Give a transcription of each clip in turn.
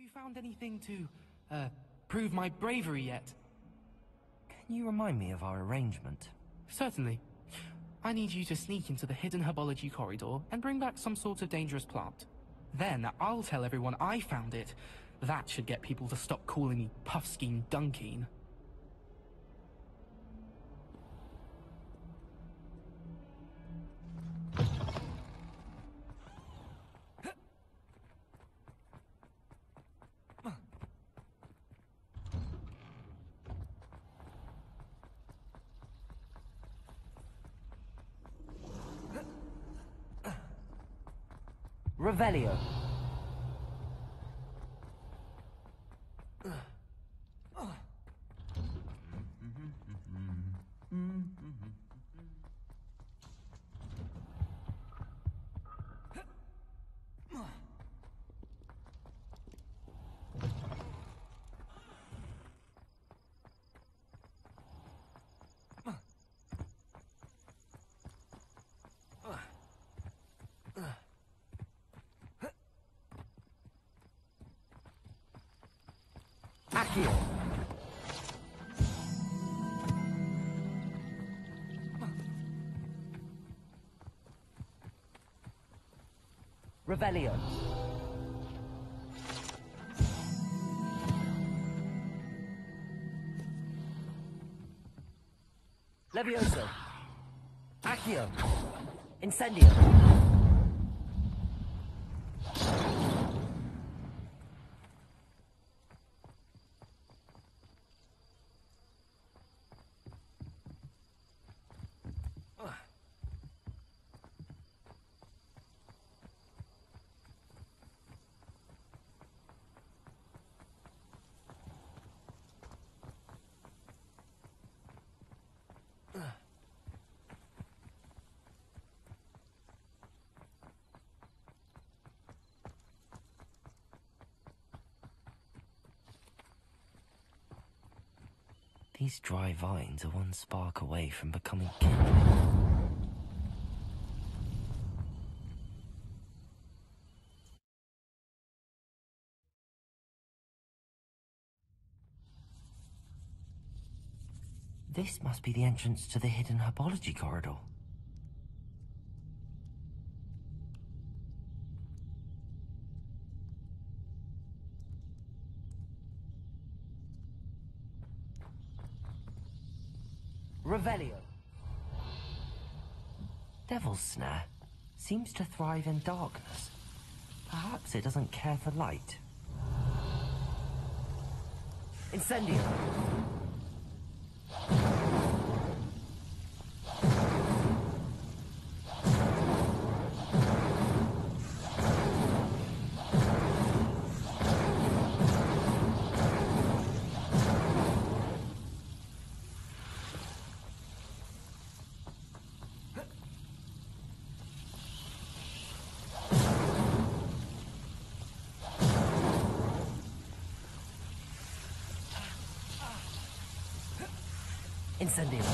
you found anything to, prove my bravery yet? Can you remind me of our arrangement? Certainly. I need you to sneak into the hidden herbology corridor and bring back some sort of dangerous plant. Then I'll tell everyone I found it. That should get people to stop calling me Puffskein Dunkeen. Revelio. Accio. Revelio. Levioso. Accio. Incendio. These dry vines are one spark away from becoming kindling. This must be the entrance to the hidden herbology corridor. Revelio. Devil's Snare seems to thrive in darkness. Perhaps it doesn't care for light. Incendio. Incendio.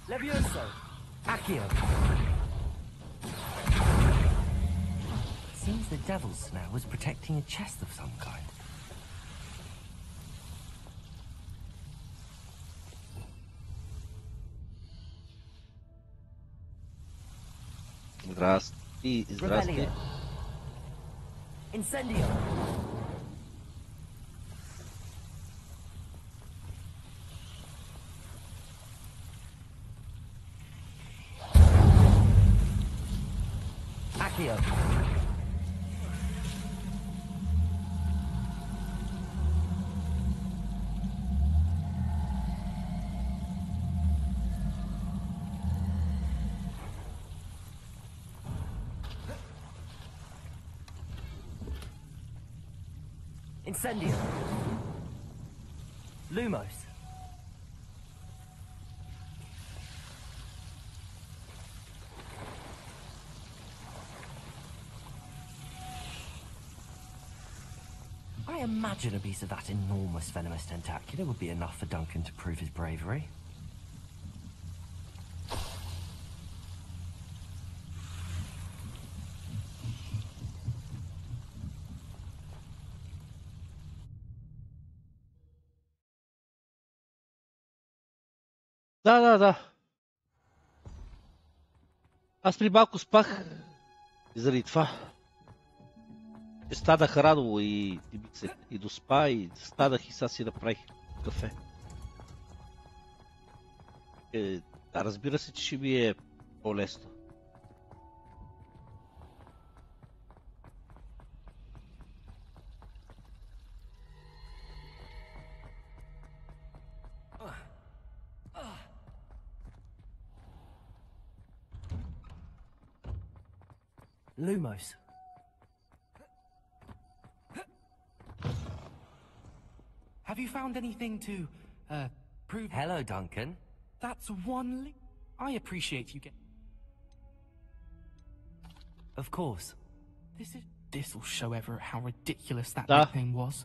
Levioso. Accio. Seems the Devil's Snare was protecting a chest of some kind. Здравствуй. Incendio. Accio. Incendio. Lumos. I imagine a piece of that enormous venomous tentacular would be enough for Duncan to prove his bravery. Да. Аз при малко спах и заради това. Станах рано и доспа и станах и сега си направих кафе. Да, разбира се, че ще ми е по-лесно. Lumos. Have you found anything to, prove... Hello, Duncan. That's one I appreciate you get... Of course. This'll show Everett how ridiculous that Da. thing was.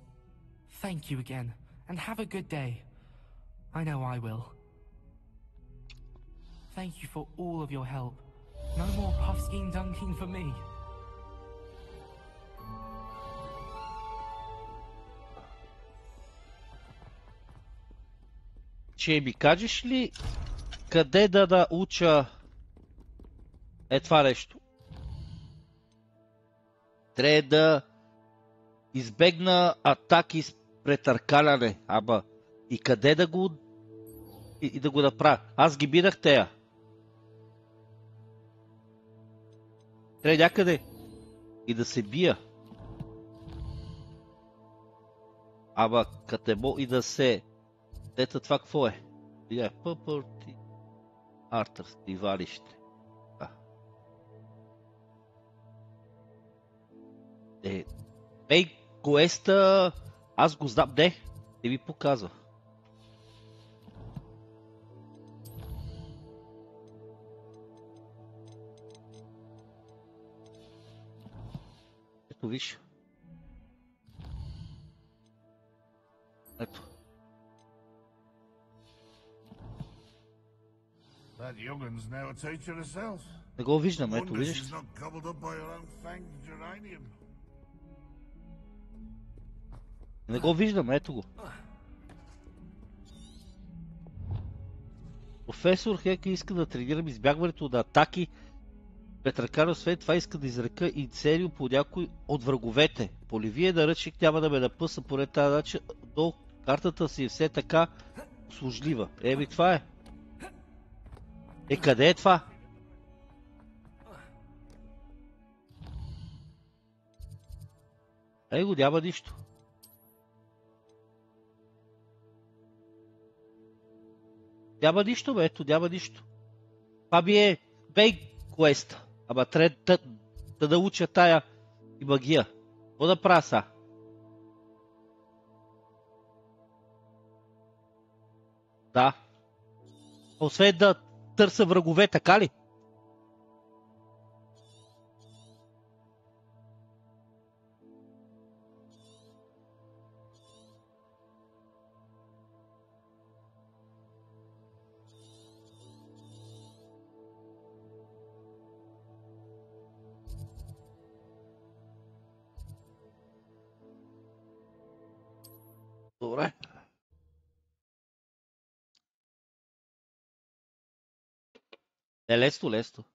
Thank you again, and have a good day. I know I will. Thank you for all of your help. No more puffskein dunking for me. Че ми кажеш ли къде да науча това нещо? Трябва да избегна атаки с претъркаляне, ама и къде да го направя? Аз ги бирах тея. Трябва някъде и да се бия. Ама като и да се... Ето това какво е? Пъпърти... Артърс, дивалище. Квеста... Аз го знам. Не ви показва. Ето виж. Ето. That youngun's now a teacher herself. Не го виждам, ето Wonder виждаш. she's not gobbled up by her own fanged geranium. Не го виждам, ето го. Професор Хек иска да тренирам избягването на атаки. Петракаро освен това иска да изрека и серио по някой от враговете. Поливия наръчник няма да ме напъса по тази начин, но картата си е все така услужлива. Еми това е. Къде е това? Го няма нищо. Няма нищо, бе, ето, няма нищо. Това ми е бей квеста. Ама трябва да науча тая и магия. Какво да правя са? Да. Освен да търся врагове, така ли? Добре. Лесно.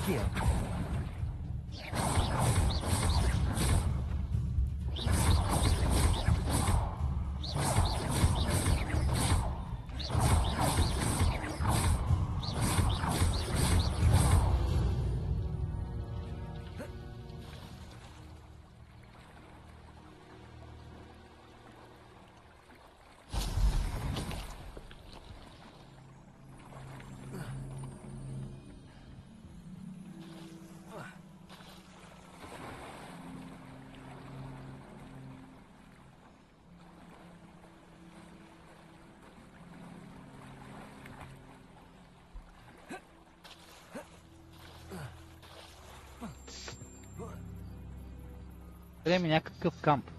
Accio. Трябва някакъв камп.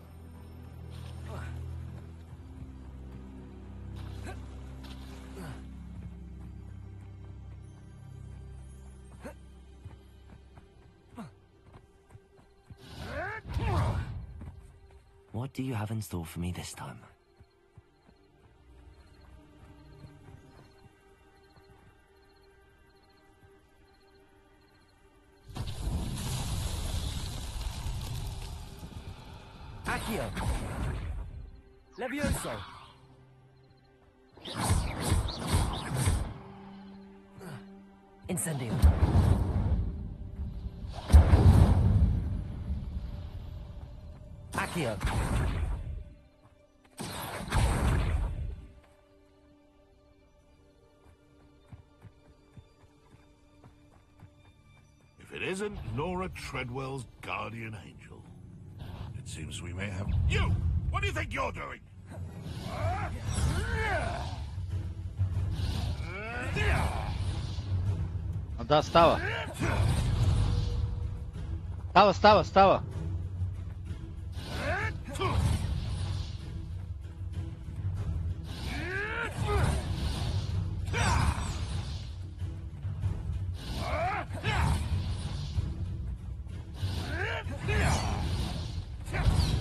What do you have in store for me this time? Accio! Levioso! Incendio! Accio! If it isn't Nora Treadwell's guardian angel, it seems we may have... You! What do you think you're doing? Да, става. Става.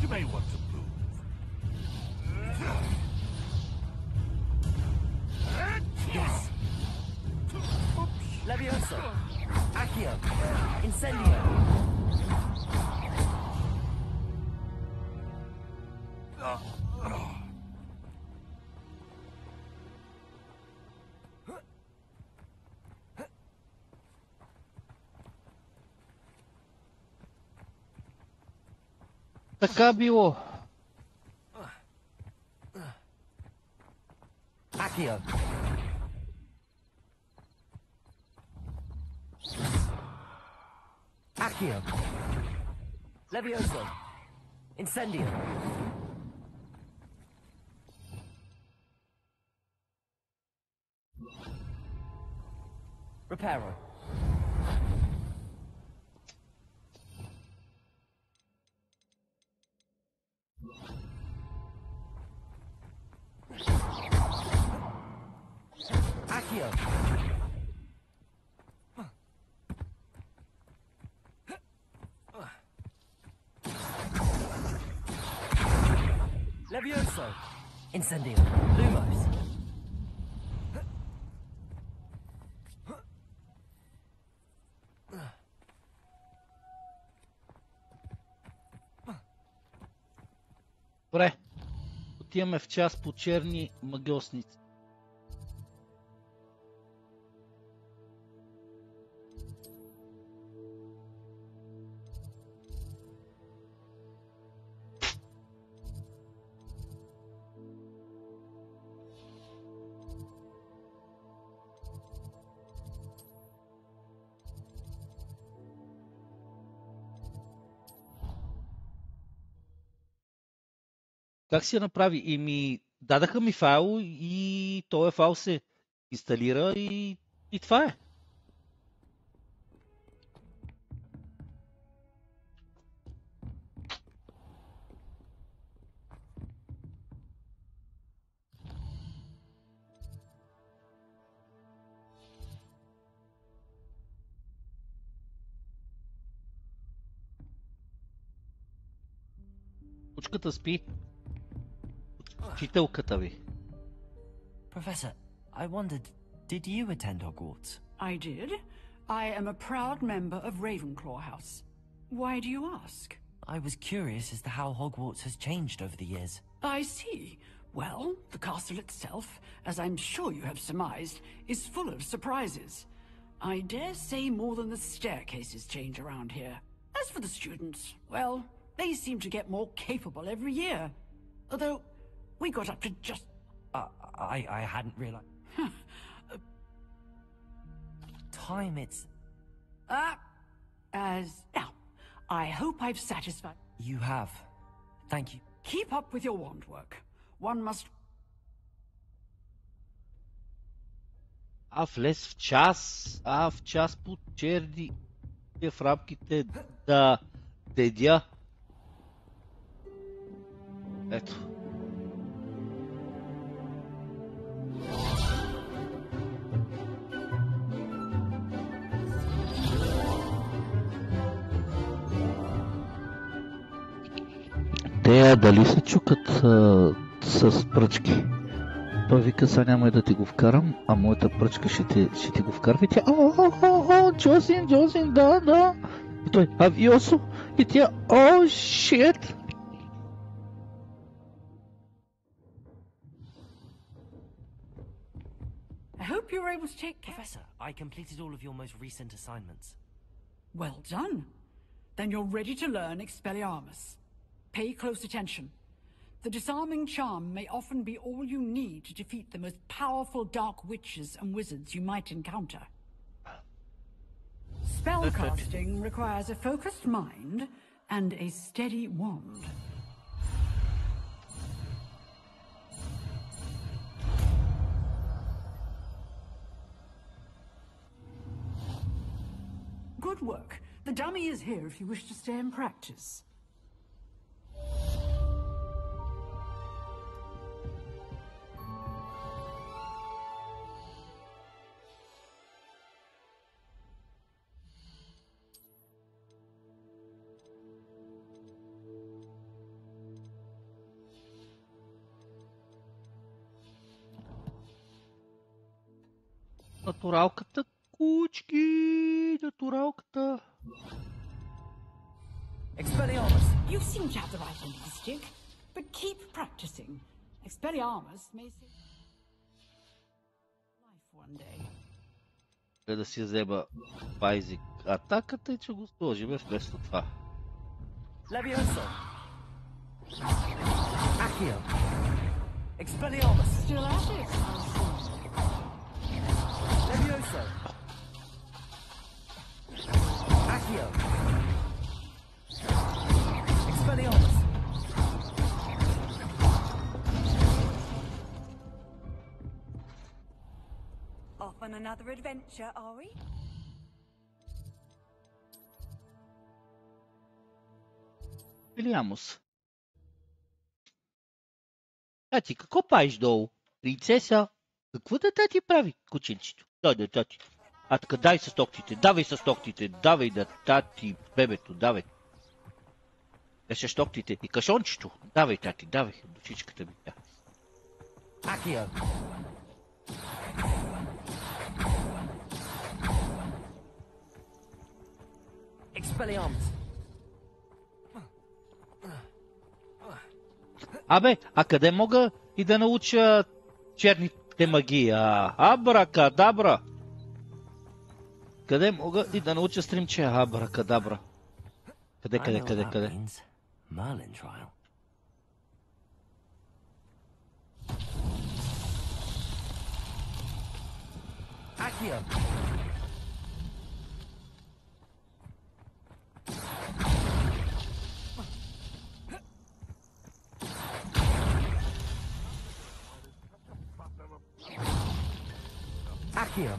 You may want to move. Yes! Levioso! Accio! Incendio! Така било. Accio! Accio! Levioso! Incendio! Reparo! Accio! Levioso! Incendio! Lumos! Добре. Отиваме в час по черни магиосници. Как си я направи? Дадаха ми файл и този файл се инсталира и това е. Учката спи. Учителката ви. Professor, I wondered, did you attend Hogwarts? I did. I am a proud member of Ravenclaw House. Why do you ask? I was curious as to how Hogwarts has changed over the years. I see. Well, the castle itself, as I'm sure you have surmised, is full of surprises. I dare say more than the staircases change around here. As for the students, well, they seem to get more capable every year. Although, we got up to just... I hadn't realized. Time, it's... Now, I hope I've satisfied... You have. Thank you. Keep up with your wand work. One must... Влез в час по черни в рамките да дедя. Ето. Те дали се чукат с пръчки? Той вика, сега няма и да ти го вкарам, а моята пръчка ще ти го вкарва и тя, Джосин, да. И той, авиосо, и тя, shit. I hope you were able to take care. Professor, I completed all of your most recent assignments. Well done. Then you're ready to learn Expelliarmus. Pay close attention. The disarming charm may often be all you need to defeat the most powerful dark witches and wizards you might encounter. Spellcasting requires a focused mind and a steady wand. Good work. The dummy is here if you wish to stay and practice. Натуралката, кучки, натуралката. Expelliarmus, you seem to have the right end of the stick, but keep practicing. Expelliarmus may save life one day. Да си взема Байзик атаката и че го сложим вместо това. Levioso. Accio. Expelliarmus. Still at it. Levioso. Accio. Expelliarmus. Off on another adventure, are we? Expelliarmus. Тати, какво правиш долу? Принцеса? Какво да тати прави, кученчето? Да, тати. А така, дай с токтите, давай с токтите, давай да тати, бебето, давай. Беше токтите и кашончето. Давай, тати, давай, душичката ми. Accio. Expelliarmus. Абе, а къде мога и да науча черните магии? Абракадабра! Къде мога и да науча стримче? Абракадабра. Къде? Merlin trial. Accio. Accio.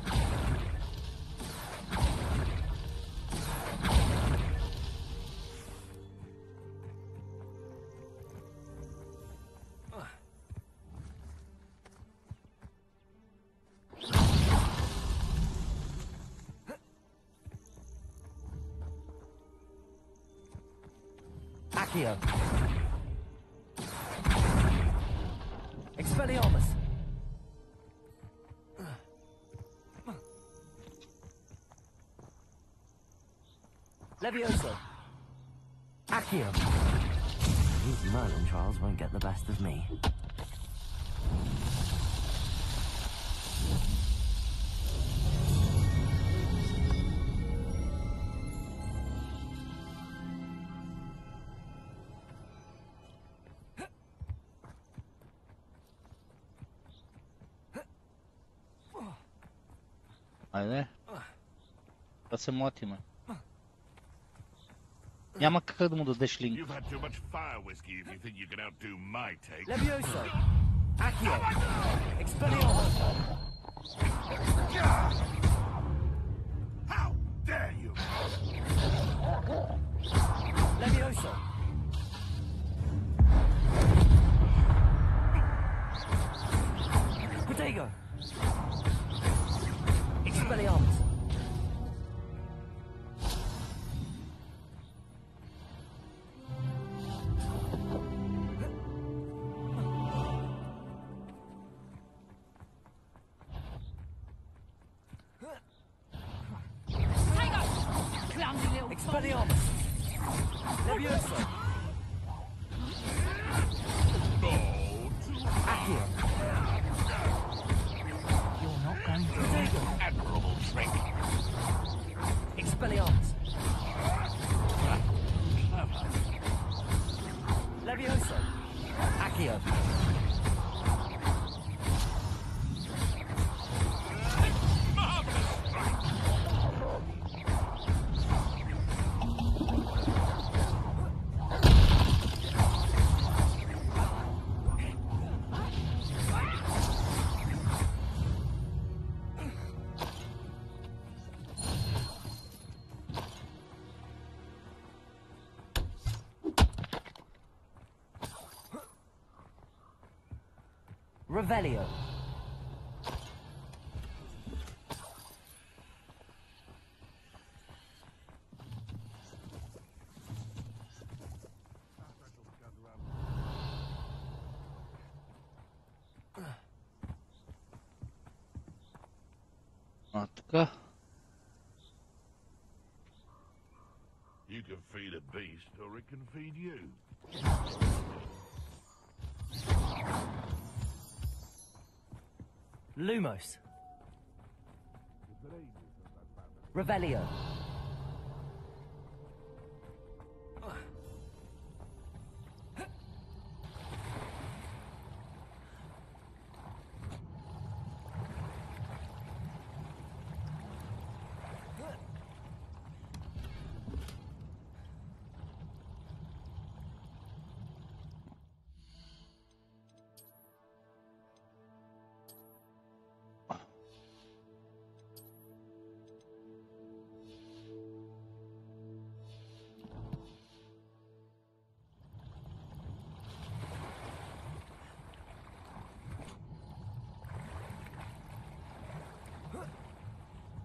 Accio. Expelliarmus. Levioso. Accio. These Merlin trials won't get the best of me. Айде. Да се млатиме. Няма как да му дадеш линк. You've had too much fire whiskey if you think you can outdo my take. Levioso. Accio. Expelliarmus. How dare you! Levioso. Accio. Revelio. А, така. You can feed a beast, or it can feed you. Lumos. Revelio.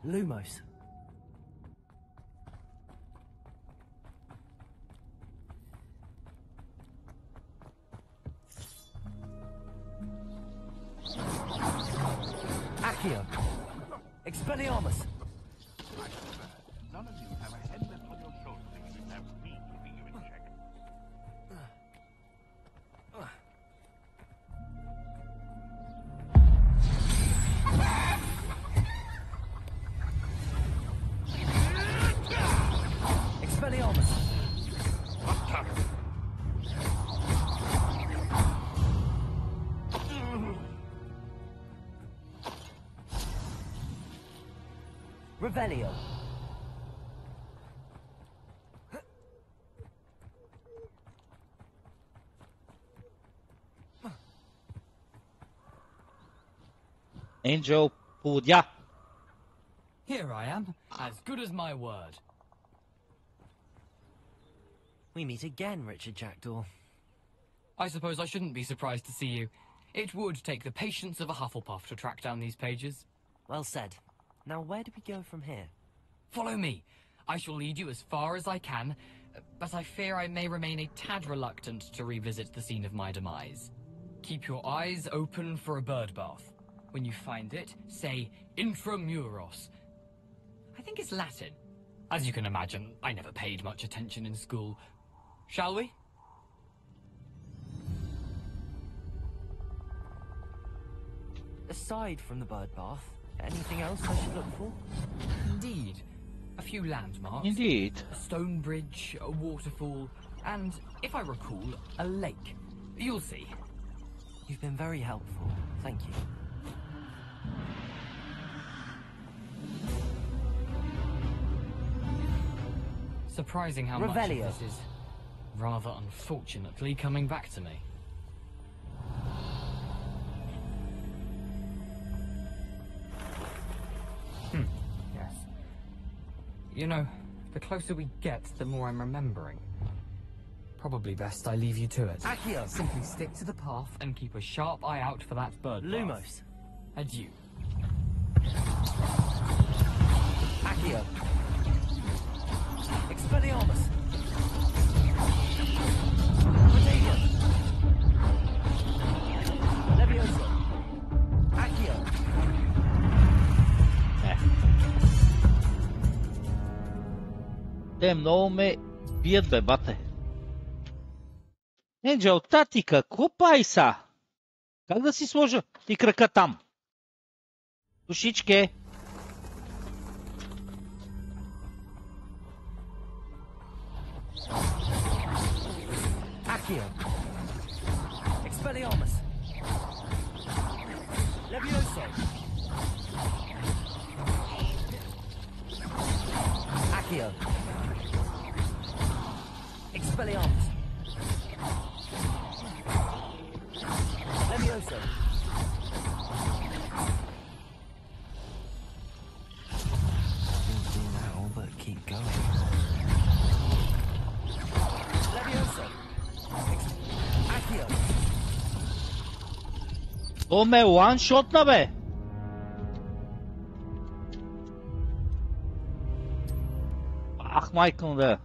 Lumos. Accio. Expelliarmus. None of you have a head left on your shoulders if you have me keeping you in check. Expelliarmus. Revelio. Angel Pudya. Here I am, as good as my word. We meet again, Richard Jackdaw. I suppose I shouldn't be surprised to see you. It would take the patience of a Hufflepuff to track down these pages. Well said. Now where do we go from here? Follow me. I shall lead you as far as I can, but I fear I may remain a tad reluctant to revisit the scene of my demise. Keep your eyes open for a bird bath. When you find it, say intramuros. I think it's Latin. As you can imagine, I never paid much attention in school. Shall we? Aside from the bird bath, anything else I should look for? Indeed. A few landmarks. Indeed. A stone bridge, a waterfall, and, if I recall, a lake. You'll see. You've been very helpful. Thank you. Surprising how much Revelio. of this is, rather unfortunately, coming back to me. Yes. You know, the closer we get, the more I'm remembering. Probably best I leave you to it. Accio. Simply stick to the path and keep a sharp eye out for that bird bath. Lumos. Adieu. Accio. Expelliarmus. Revelio. Levioso. Accio. Те много ме бият, бе, бате. Енджел, тати, какво пай са? Как да си сложа и крака там? Душичке. Accio. Expelliarmus. Levioso. Accio. Expelliarmus. Levioso. Things do now, but keep going. Levioso. Accio. То ме one-shotна, бе! Ах, майка му да.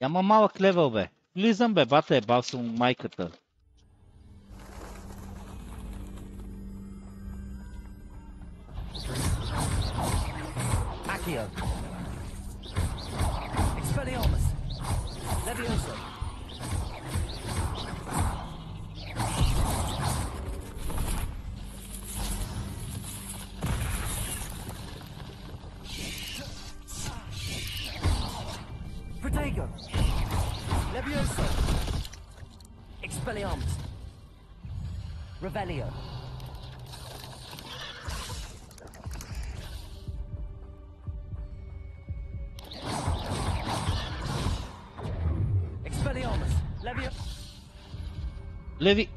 Няма малък левел, бе. Влизам, бе, бата е бал съм майката. Accio. Expelliarmus. Levioso. Protego. Levioso. Expelliarmus. Revelio. Expelliarmus. Levio. Леви.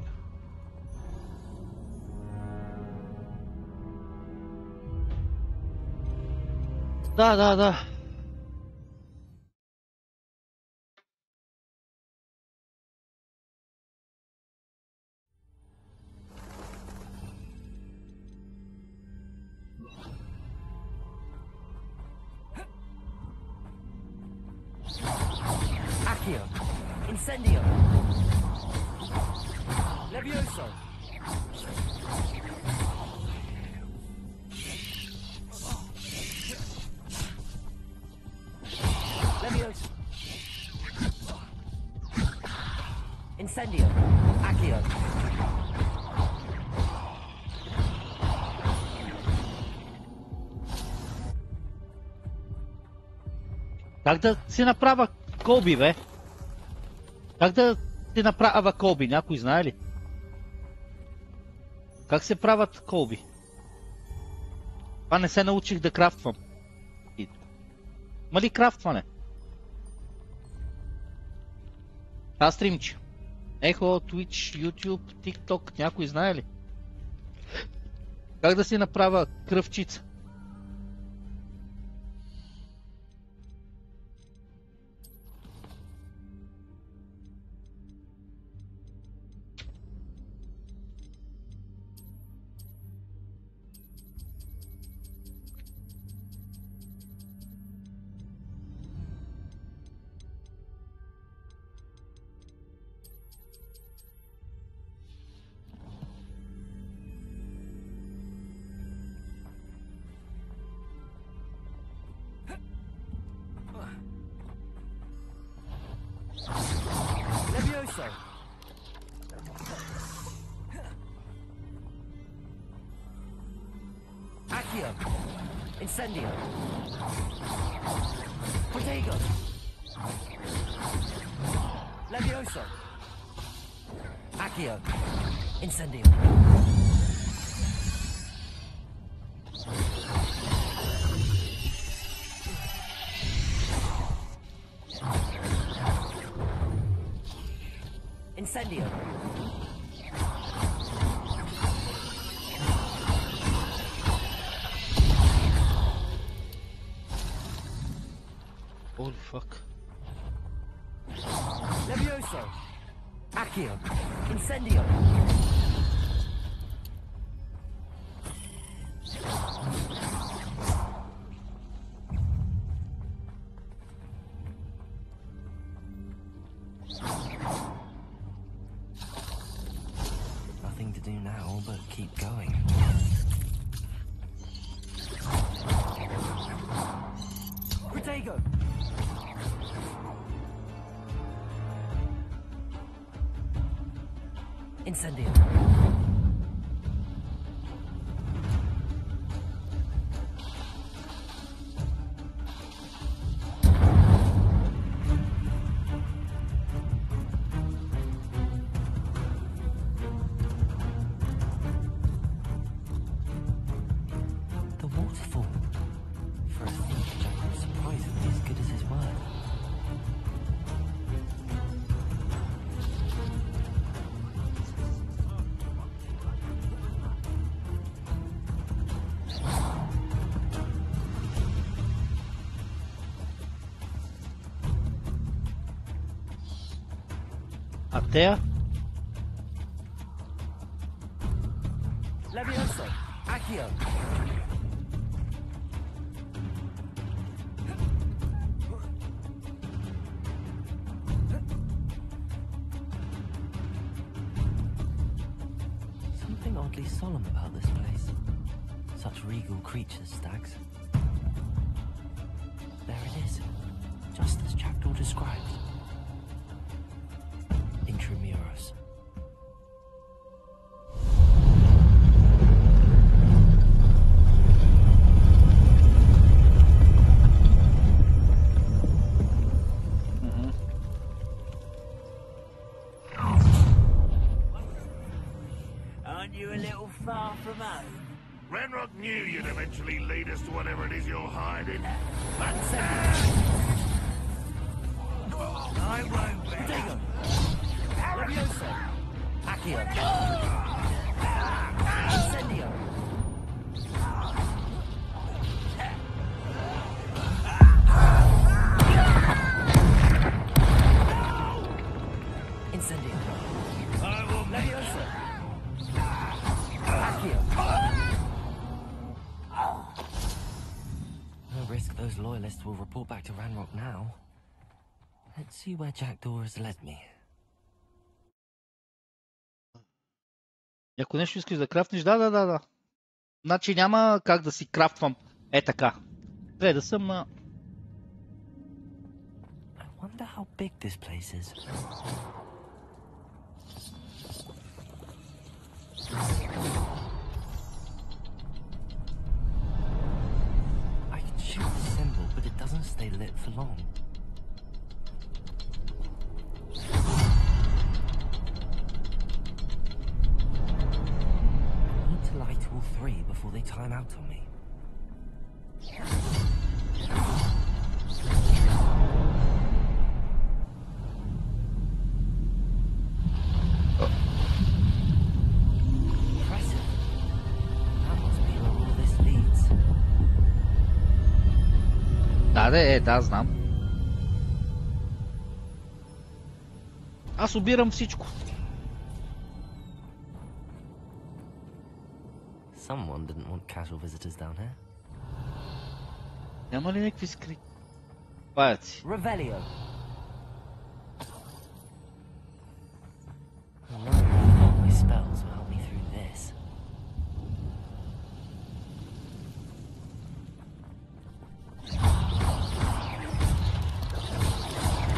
Да. Accio. Incendio. Levioso. Levioso. Incendio. Accio. Как да си направя колби, бе? Как да си направя колби? Някой знае ли? Как се правят колби? Това не се научих да крафтвам. Има ли крафтване? Стримче. Ехо, Twitch, YouTube, TikTok, някой знае ли? Как да си направя кръвчица? Levioso. Accio. Incendio. Protego. Levioso. Accio. Incendio. Incendio. Holy fuck. Levioso. Accio. Incendio. Nothing to do now, but keep going. Protego. Incendio. А тея? Levioso! Accio! Something oddly solemn about this place. Such regal creatures, stags. There it is, just as Jackdaw described. Intramuros. Aren't you a little far from home? Renrock knew you'd eventually lead us to whatever it is you're hiding. I won't bet. Digo! Levioso! Accio! Incendio! Incendio! I will Levioso! Accio! No risk those loyalists will report back to Ranrock now. Let's see where Jackdaw has led me. Ако нещо искаш да крафтнеш, да. Значи няма как да си крафтвам така. Трябва да съм на... I wonder how big this place is. I can shoot the symbol, but it doesn't stay lit for long. I need to light all three before they time out on me. Impressive. That must be where all this leads. Да, знам. Аз обирам всичко. Someone didn't want casual visitors down here. Няма ли някакви скри... паяци? Revelio! My spells will help me through this.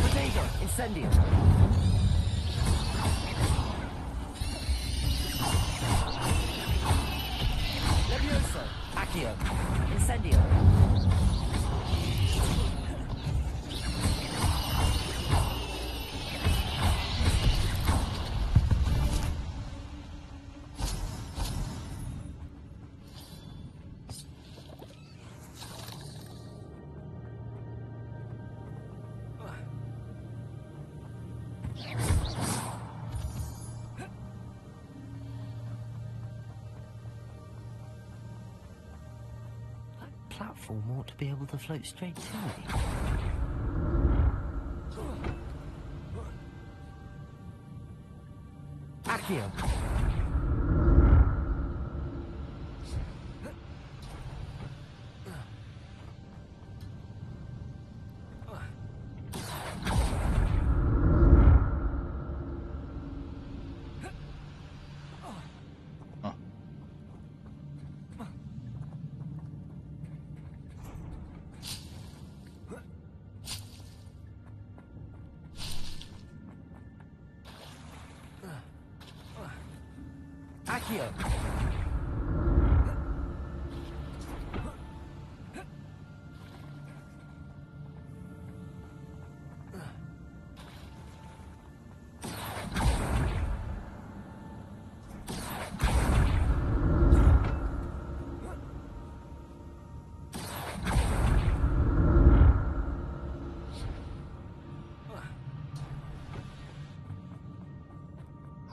Bodega! Incendio! Levioso! Accio! Incendio! Platform ought to be able to float straight to me. Accio! Accio!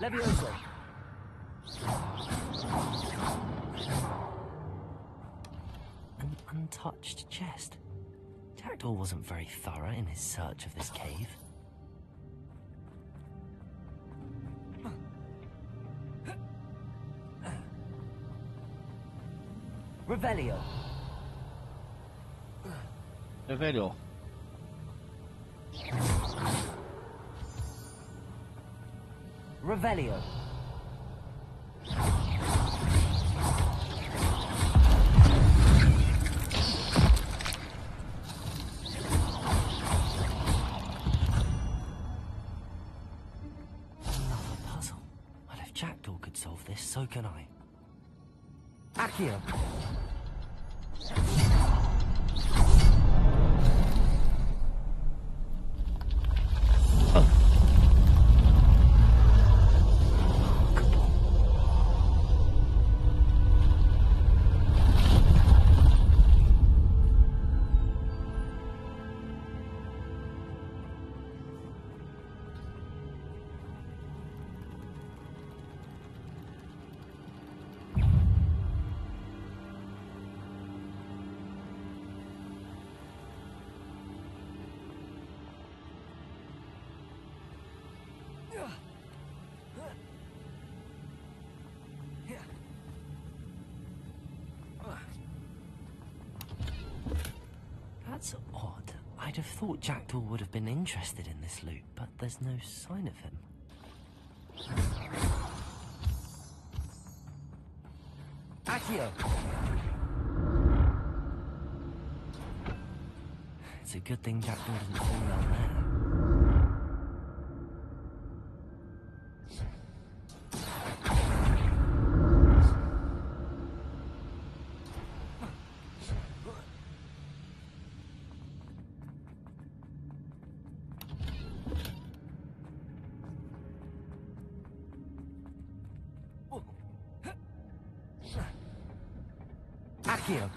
Levioso! An untouched chest. Jackdaw wasn't very thorough in his search of this cave. Revelio. Revelio. Revelio. Another puzzle. Well, if Jackdaw could solve this, so can I. Accio. That's odd. I'd have thought Jackdaw would have been interested in this loot, but there's no sign of him. Accio. It's a good thing Jackdaw didn't fall down there. Accio.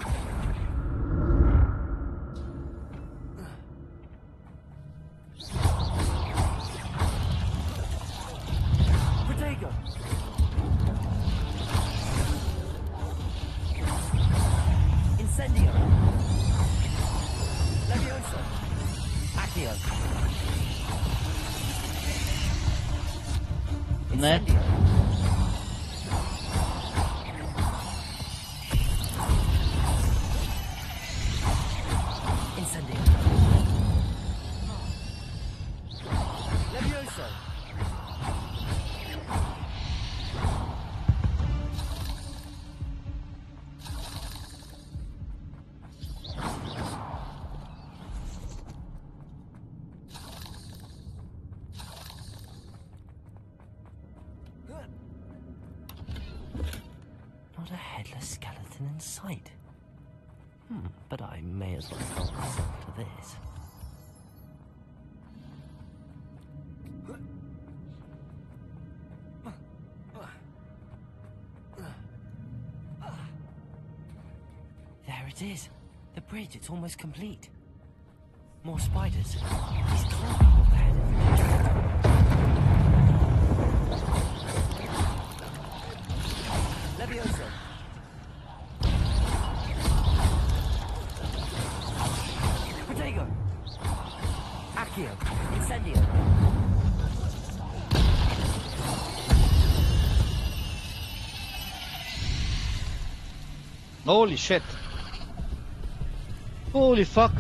Protego. Incendio. Levioso. Accio. Ne? Incendio. Incendio. Levioso. Not a headless skeleton in sight. But I may as well help myself to this. There it is. The bridge, it's almost complete. More spiders. He's climbing up the head of the Levioso. Protego. Accio. Incendio. Holy shit. Holy fuck.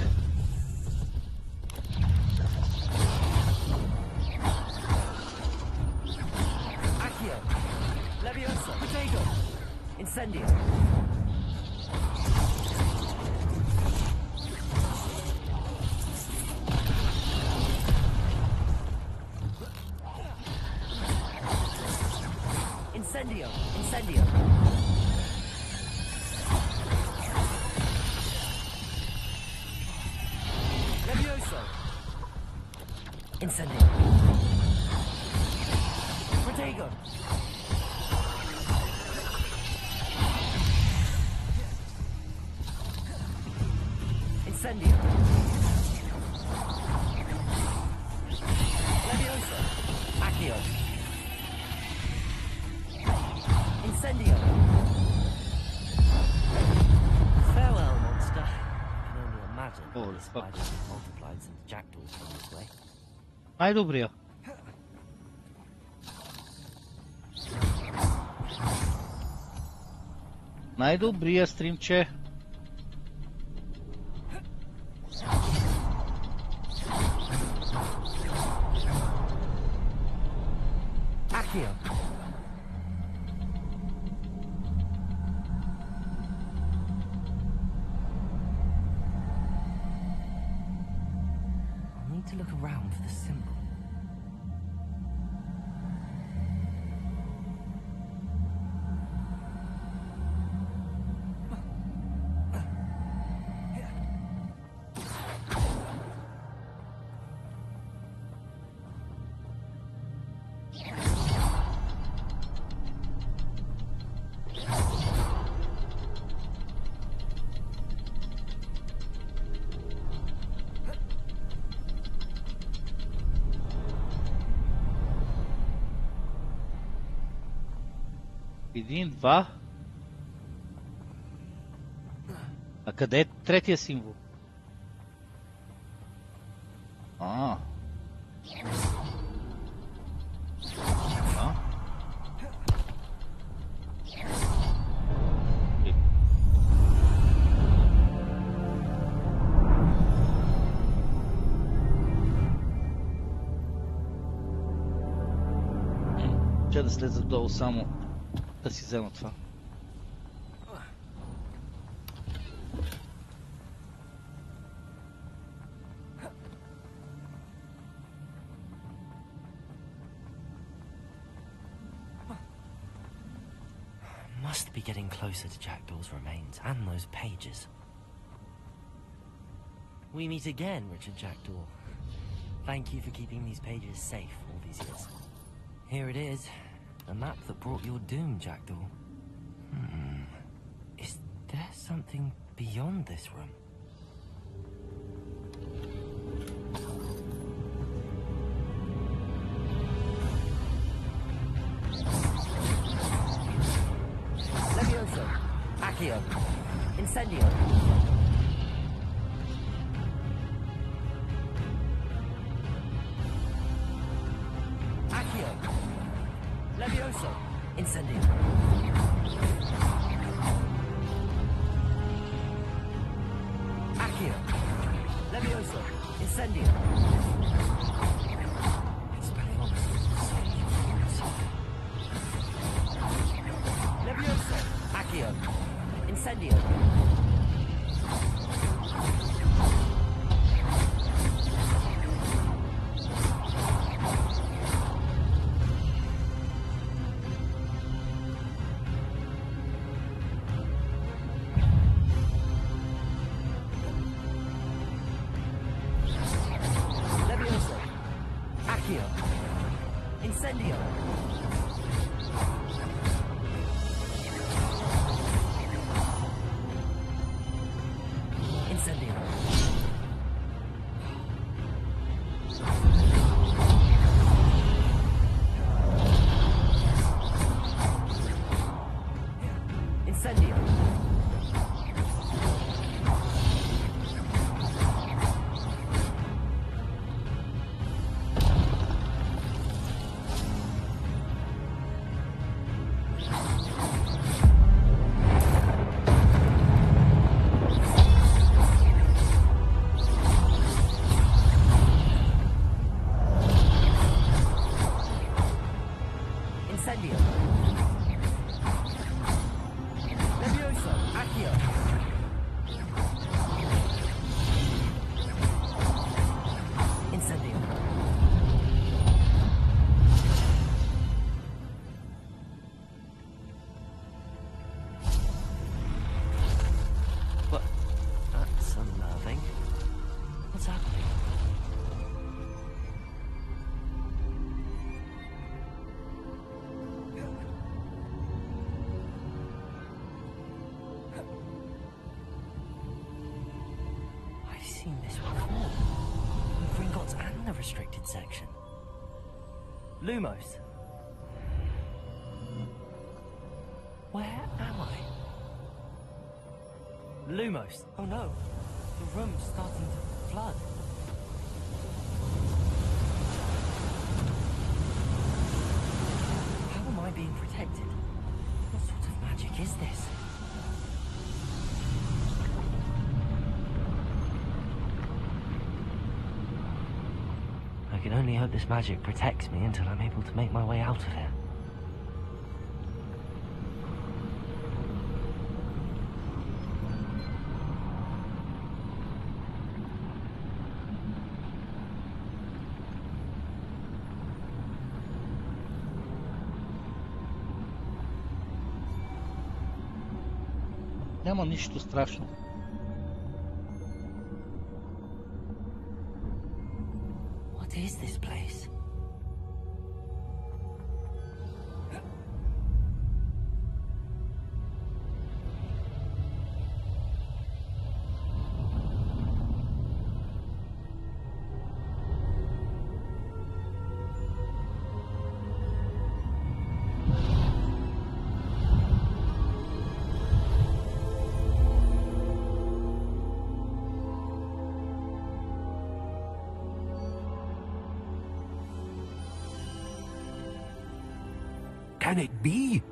Accio. Levioso. Protego. Incendio. Incendio. Incendio. Levioso. Incendio. Protego. Incendio. Levioso. Accio. Incendio. Farewell, monster. I can only imagine Oh, how the fuck. spiders have multiplied since Jackdaw came this way. Най-добрия. Най-добрия стримче. Accio. I need to look around for the symbol. Един, два. А къде е третия символ? А. Че да слеза долу само да си взема това. Must be getting closer to Jackdaw's remains and those pages. We meet again, Richard Jackdaw. Thank you for keeping these pages safe all these years. Here it is, the map that brought your doom, Jackdaw. Is there something beyond this room? Levioso. Accio. Incendio. Accio. Levioso. Incendio. Accio. Levioso. Incendio. Levioso. Accio. Incendio. Levioso. Accio. Incendio. Incendio. Incendio. Incendio. Levioso. Accio. Incendio. What? That's unnerving. What's happening? I've seen this before. In Gringotts and the restricted section. Lumos. Where am I? Lumos. Oh no. The room's starting to flood. How am I being protected? What sort of magic is this? only hope this magic protects me until I'm able to make my way out of here. Няма нищо страшно. What is this place? Can it be?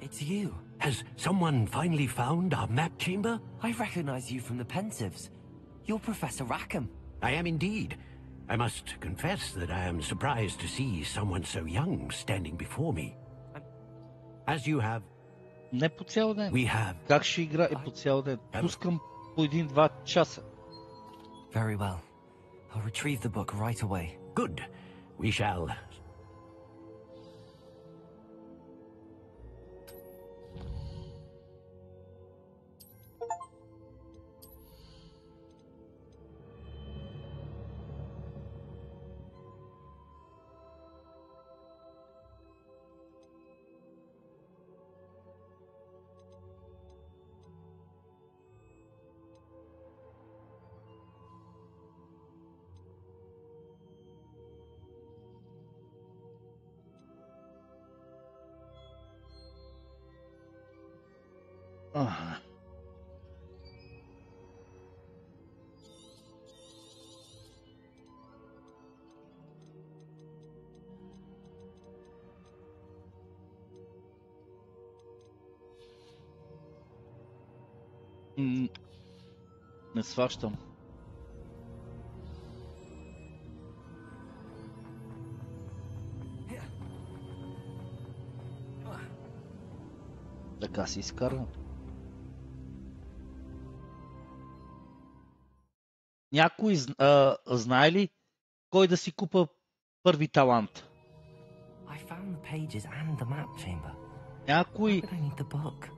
It's you. Has someone finally found our map chamber? I recognize you from the Pensives. You're Professor Rackham. I am indeed. I must confess that I am surprised to see someone so young standing before me. As you have, Не по цял ден. we have. Как ще играе по цял ден? Пускам по 1-2 часа. Very well. I'll retrieve the book right away. Good. We shall. Ага. Не сващам. Така си изкарвам. Някой знае ли кой да си купа първи талант? I found the pages and the map chamber. Някой But I need the book.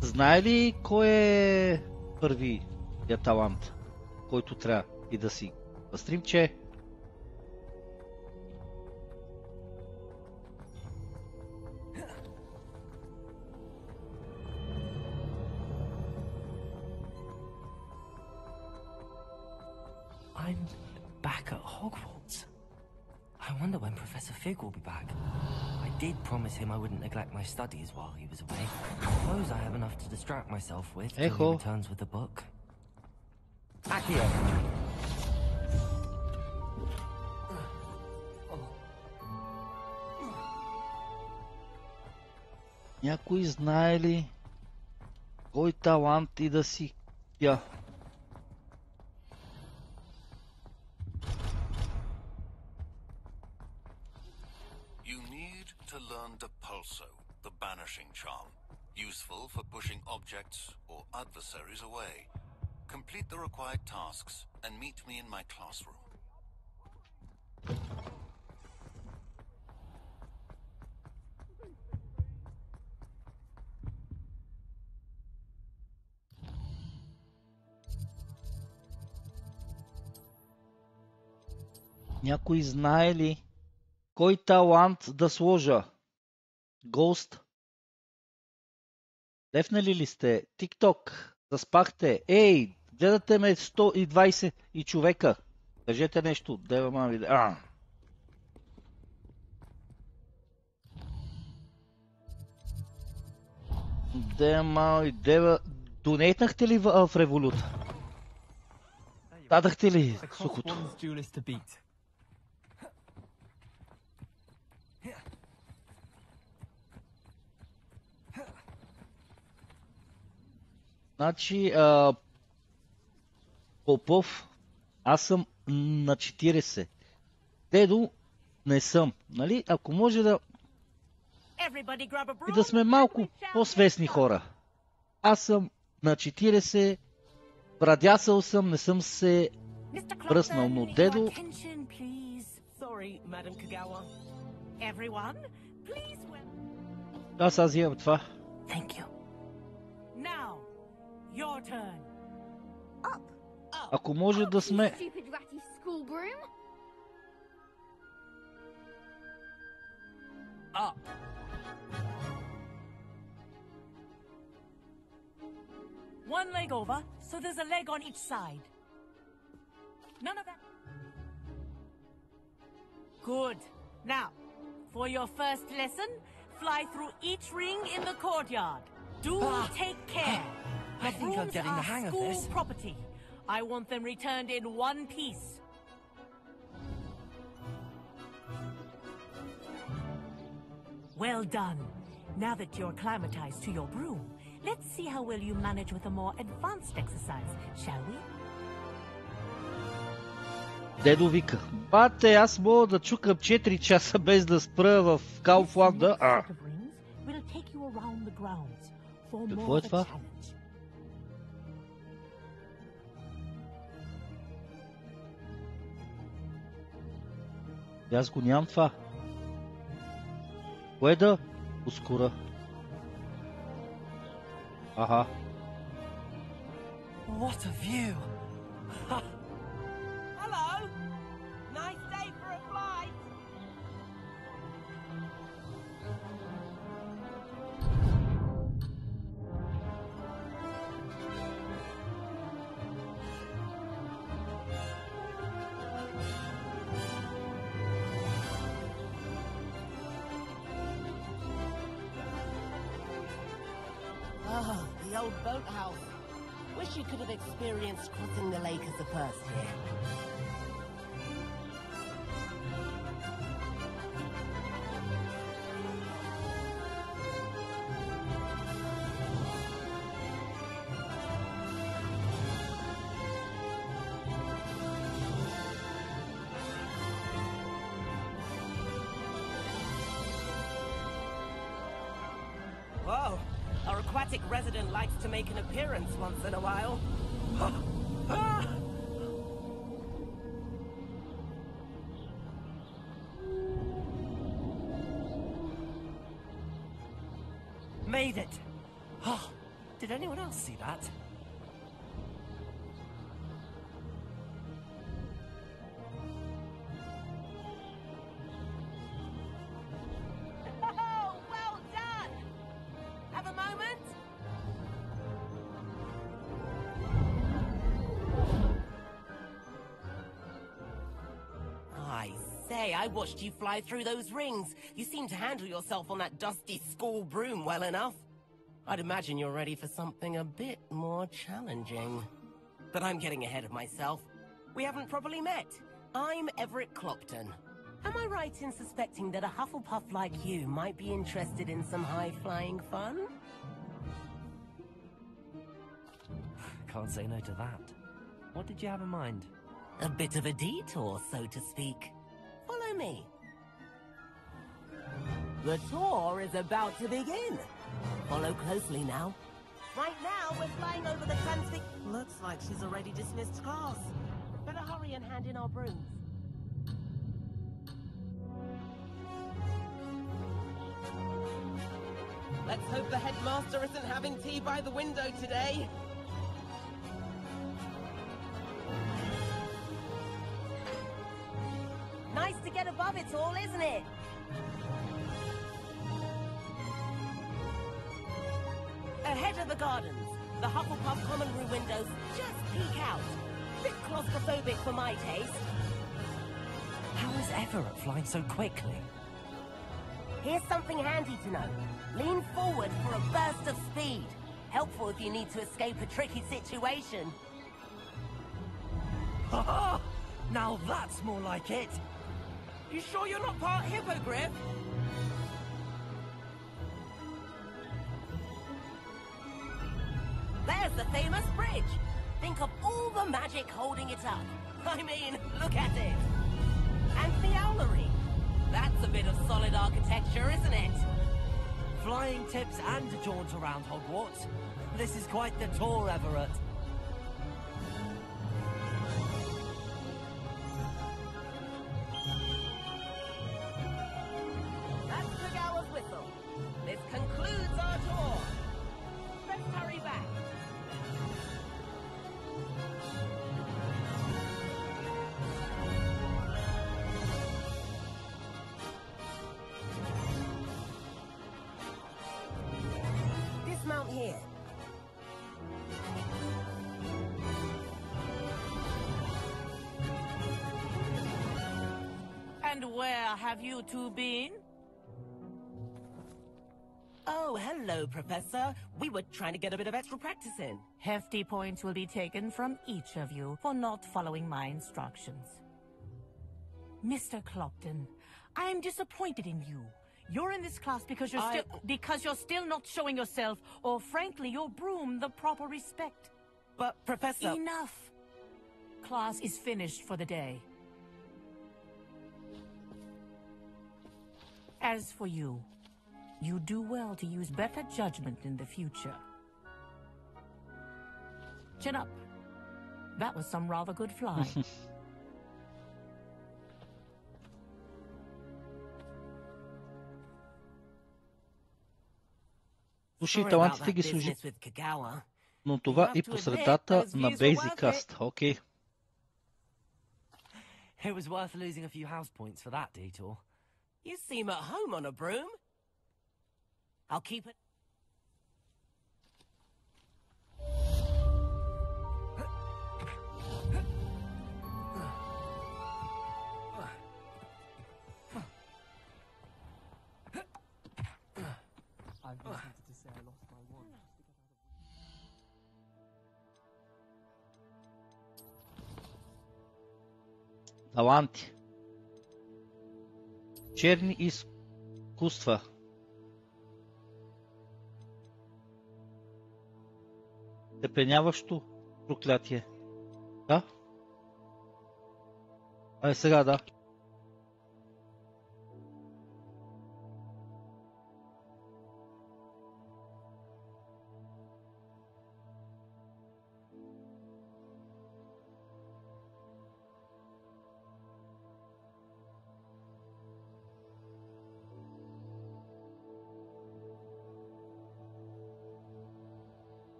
знае ли кой е първият талант, който трябва и да си стримче? I'm back at Hogwarts. I wonder when Professor Fig will be back. I did promise him I wouldn't neglect my studies while he was away. I suppose I have enough to distract myself with till he returns with the book. Accio! Някой знае ли кой талант и да си я? You need to learn Depulso, the banishing charm. Useful for pushing objects or adversaries away. Complete the required tasks and meet me in my classroom. Някой знае ли кой талант да сложа? Ghost? Лефнали ли сте? TikTok? Заспахте? Ей, гледате ме 120 и човека. Кажете нещо. Дева мами. Дева мами. Дева. Донейтнахте ли в Револют? Дадахте ли сухото? Значи, Попов, аз съм на 40. Дедо, не съм. Нали? Ако може да... И да сме малко по-свестни хора. Аз съм на 40, брадясал съм, не съм се бръснал, но дедо... Аз имам това. Ако може да сме... One leg over, so there's a leg on each side. None of that. Good. Now, for your first lesson, fly through each ring in the courtyard. Do take care. I think I'm getting the hang of this. School property. I want them returned in one piece. Well done. Now that you're acclimatized to your broom, let's see how well you manage with a more advanced exercise, shall we? Дедо вика, бате, аз мога да чукам 4 часа без да спра в Кауфланда. Какво е това? Аз го нямам това. Кое да ускора? Аха. What a view! Hello! Nice day for a flight! Oh, the old boathouse. Wish you could have experienced crossing the lake as a first here. Whoa! Our aquatic resident likes to make an appearance once in a while. Made it! Oh, did anyone else see that? Oh, well done! Have a moment? I say, I watched you fly through those rings. You seem to handle yourself on that dusty school broom well enough. I'd imagine you're ready for something a bit more challenging. But I'm getting ahead of myself. We haven't properly met. I'm Everett Clopton. Am I right in suspecting that a Hufflepuff like you might be interested in some high-flying fun? Can't say no to that. What did you have in mind? A bit of a detour, so to speak. Follow me. The tour is about to begin. Follow closely now. Right now, we're flying over the transfix. Looks like she's already dismissed class. Better hurry and hand in our brooms. Let's hope the headmaster isn't having tea by the window today. Nice to get above it all, isn't it? Ahead of the gardens, the Hufflepuff common room windows just peek out. Bit claustrophobic for my taste. How is Everett flying so quickly? Here's something handy to know. Lean forward for a burst of speed. Helpful if you need to escape a tricky situation. Ha! Now that's more like it! You sure you're not part hippogriff? There's the famous bridge. Think of all the magic holding it up. I mean, look at it. And the owlery. That's a bit of solid architecture, isn't it? Flying tips and a jaunt around Hogwarts. This is quite the tour, Everett. That's the hour's whistle. This concludes our tour. Let's hurry back. Dismount here. And where have you two been? Oh, hello, Professor. We were trying to get a bit of extra practice in. Hefty points will be taken from each of you for not following my instructions. Mr. Clopton, I am disappointed in you. You're in this class because you're still not showing yourself, or frankly, your broom the proper respect. But, Professor... Enough! Class is finished for the day. As for you, you do well to use better judgment in the future. Chin up. That was some rather good flying. Слушай, талантите ги служи. Но това и по средата на Basic-Cast. Окей. It was worth losing a few house points for that detour. You seem at home on a broom. I'll keep it. I've been tempted to say I lost my wand. Таланти. Черни изкуства. Степеняващо проклятие. Да? Ай, сега да.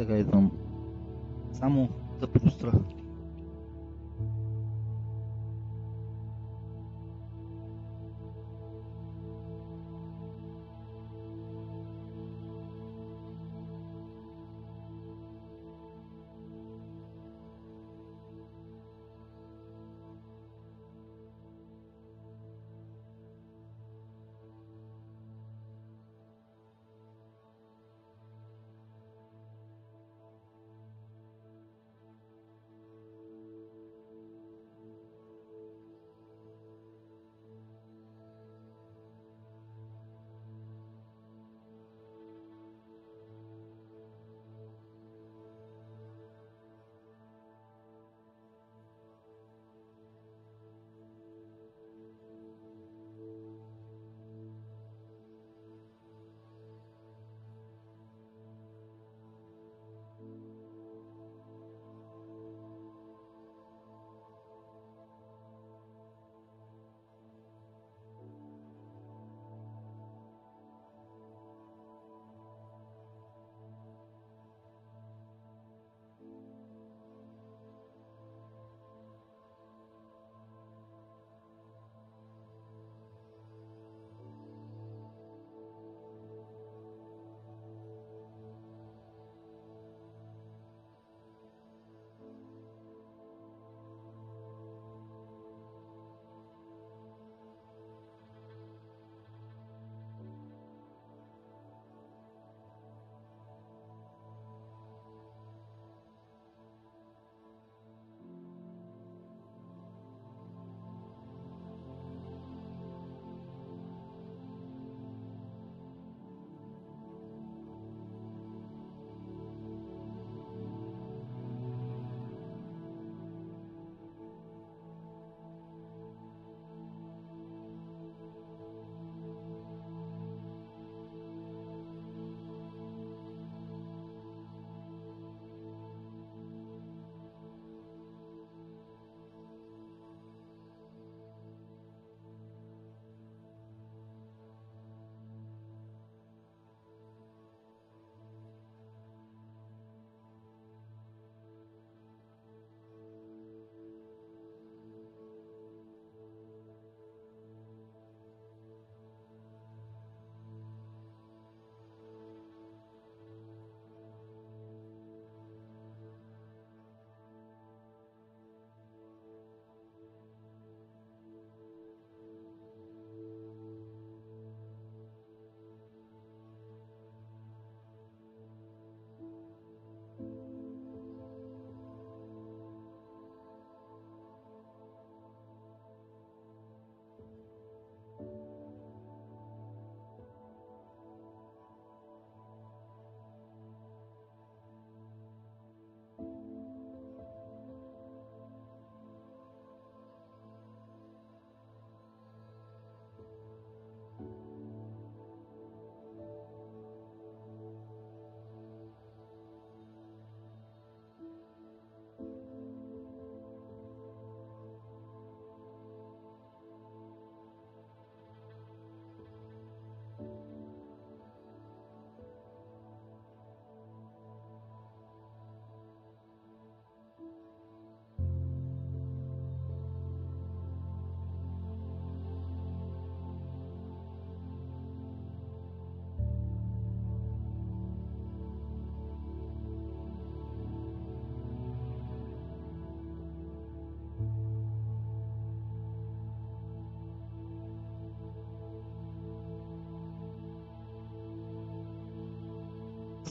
Сега идвам само да простра.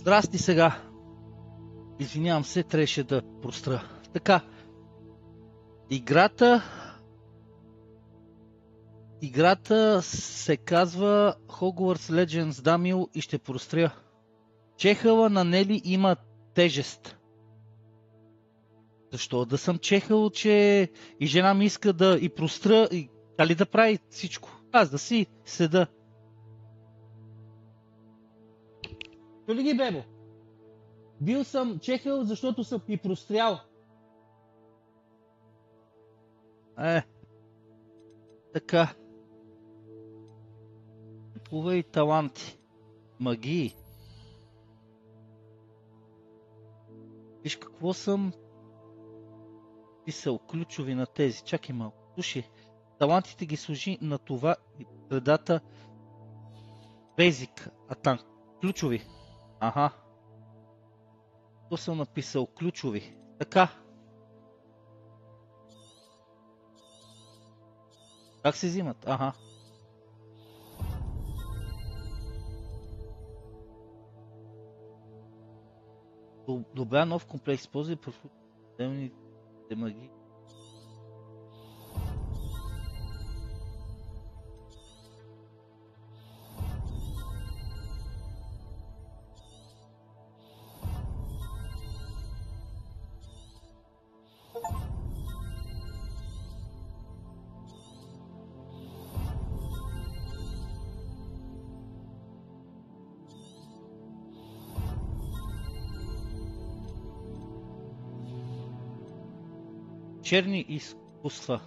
Здрасти сега. Извинявам се, трябваше да простра. Така. Играта се казва Hogwarts Legends Дамил и ще простря. Чехъла на Нели има тежест. Защо да съм чехъл, че и жена ми иска да и простра, и дали да прави всичко. Аз да си седа. Чули ги, бебо? Бил съм чехъл, защото съм и прострял. Така. Купува и таланти. Магии. Виж какво съм писал ключови на тези. Чакай малко. Слушай, талантите ги сложи на това и предата Basic. А там ключови. Аха. То съм написал ключови. Така. Как се взимат? Аха. Добра нов комплекс. Използвай профилните магии. Черни изкуства.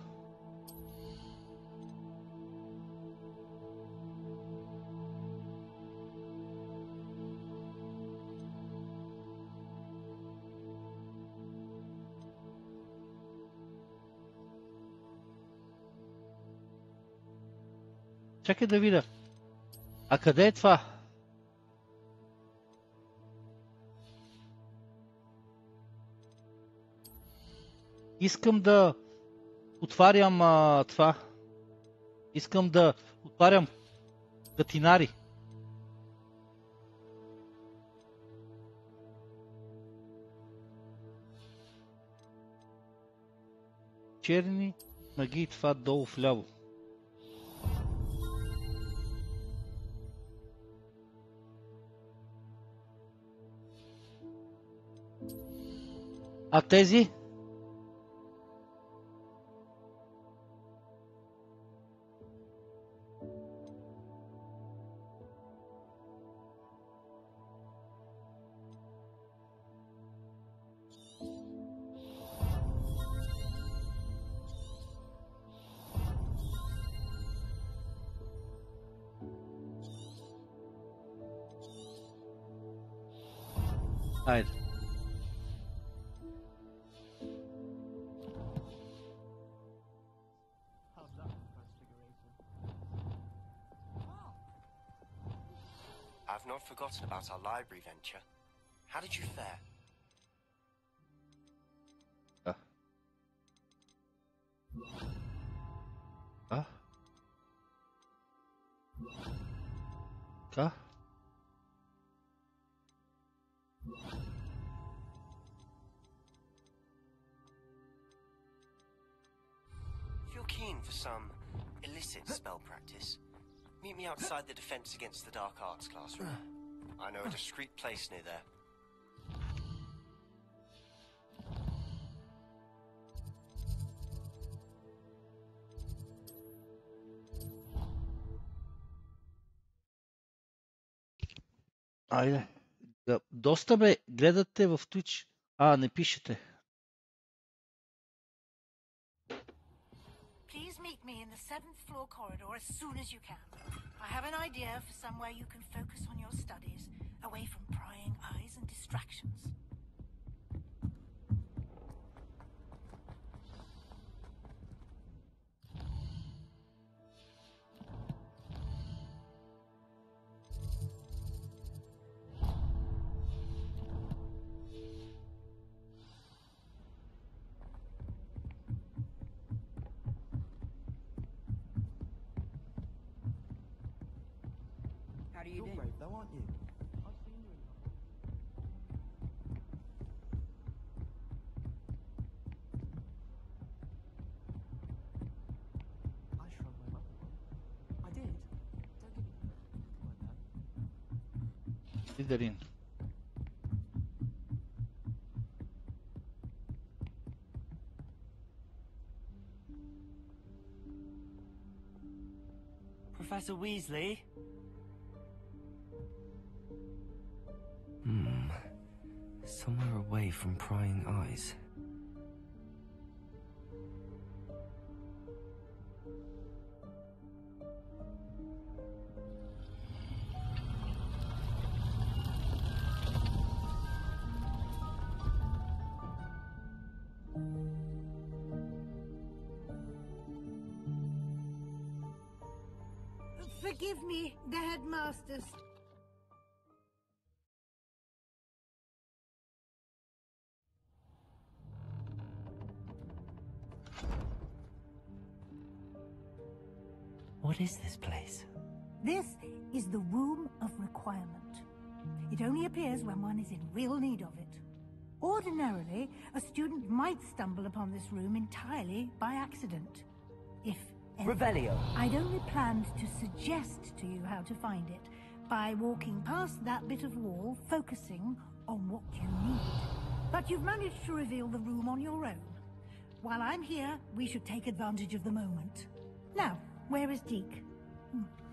Чакай да видя. А къде е това? Искам да отварям това. Искам да отварям катинари. Черни магии, това долу вляво. А тези? Айде. I've not forgotten about our library venture. How did you fare? If you're keen for some illicit spell practice, meet me outside the Defense Against the Dark Arts classroom. I know a discreet place near there. Айде. Доста бе, гледате в Twitch. Не пишете. Please meet me in the 7th floor corridor as soon as you can. I have an idea for somewhere you can focus on your studies, away from prying eyes and distractions. How do you do? Brave though, aren't you? I shrugged my butt. I did. Don't give me. Лидерин. Professor Weasley? Somewhere away from prying eyes. Forgive me, the headmasters. What is this place? This is the Room of Requirement. It only appears when one is in real need of it. Ordinarily, a student might stumble upon this room entirely by accident. If ever. Revelio. I'd only planned to suggest to you how to find it by walking past that bit of wall, focusing on what you need. But you've managed to reveal the room on your own. While I'm here, we should take advantage of the moment. Now, where is Deke?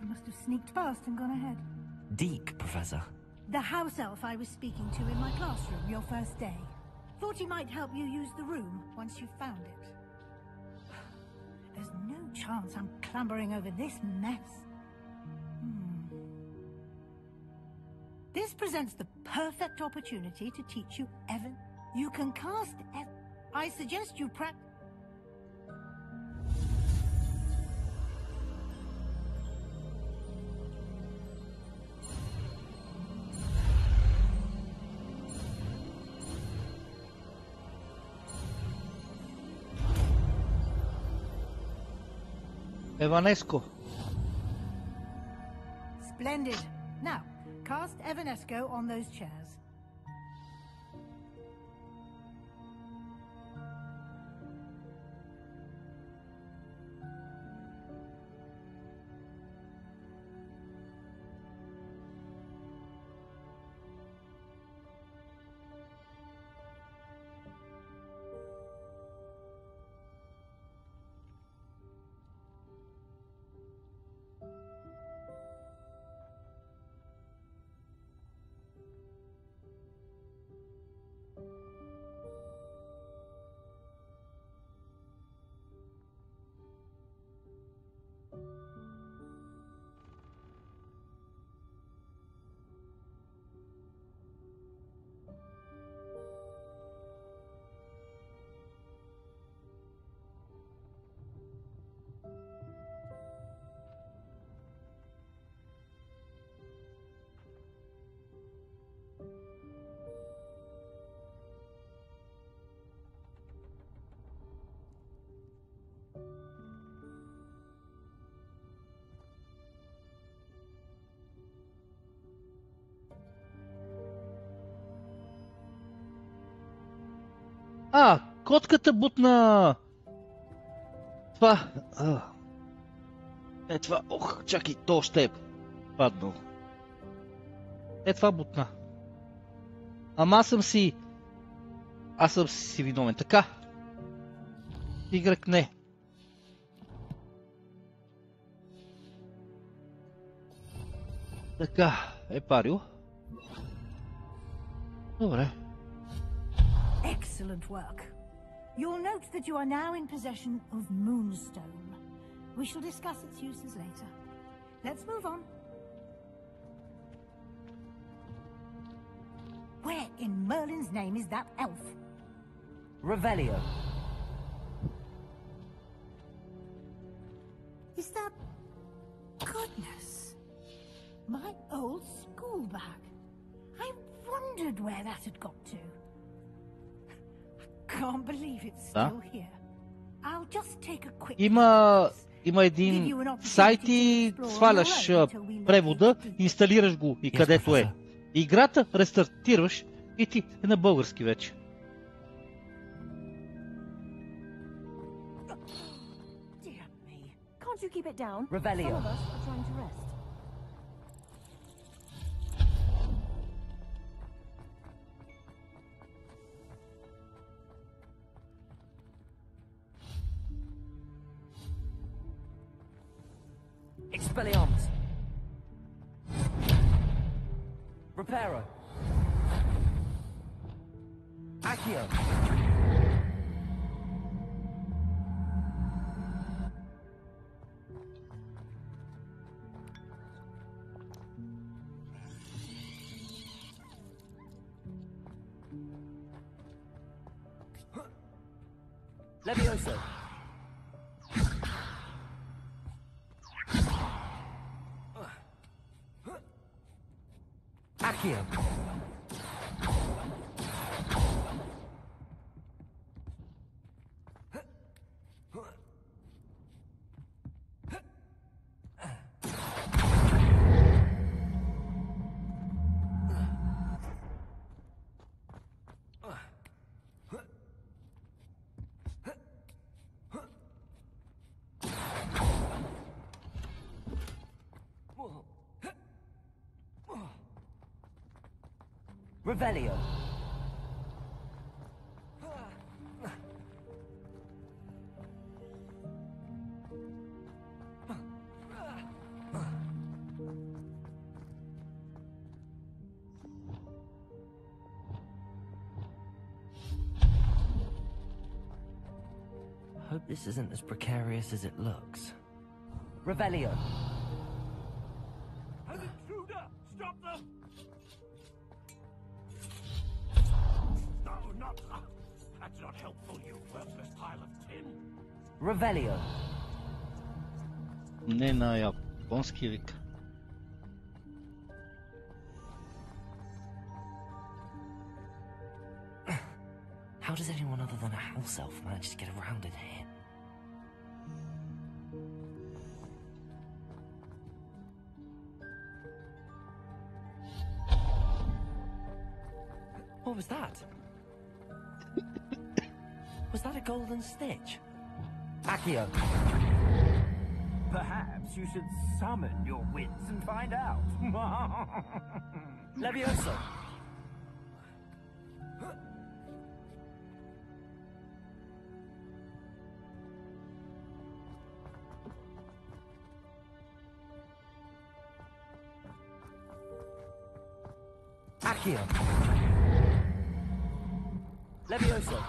He must have sneaked past and gone ahead. Deke, Professor. The house elf I was speaking to in my classroom your first day. Thought he might help you use the room once you've found it. There's no chance I'm clambering over this mess. This presents the perfect opportunity to teach you Evan. You can cast I suggest you practice. Evanesco. Splendid. Now, cast Evanesco on those chairs. Котката бутна! Това... това... чакай, то ще е паднал. Това бутна. Ама аз съм си виновен. Така. Y не. Така. Парил. Добре. Excellent work. You'll note that you are now in possession of Moonstone. We shall discuss its uses later. Let's move on. Where in Merlin's name is that elf? Revelio. Is that... Goodness. My old school bag. I wondered where that had got to. Can't believe it's still here. I'll just take a quick... Има един сайт и сваляш превода, инсталираш го и където е. Играта рестартираш и ти е на български вече. Dear me. Can't you keep it down? Revelio. Some of us are trying to rest. Expelliarmus. Reparo. Accio. Levioso. Revelio. Hope this isn't as precarious as it looks. Revelio. An intruder! Stop them! No, not... That's not helpful, you worthless pile of tin. Revelio. Не на японски вика. How does anyone other than a house elf manage to get around in here? What was that? Was that a golden stitch? Accio. Perhaps you should summon your wits and find out. Levioso. Accio. Levioso.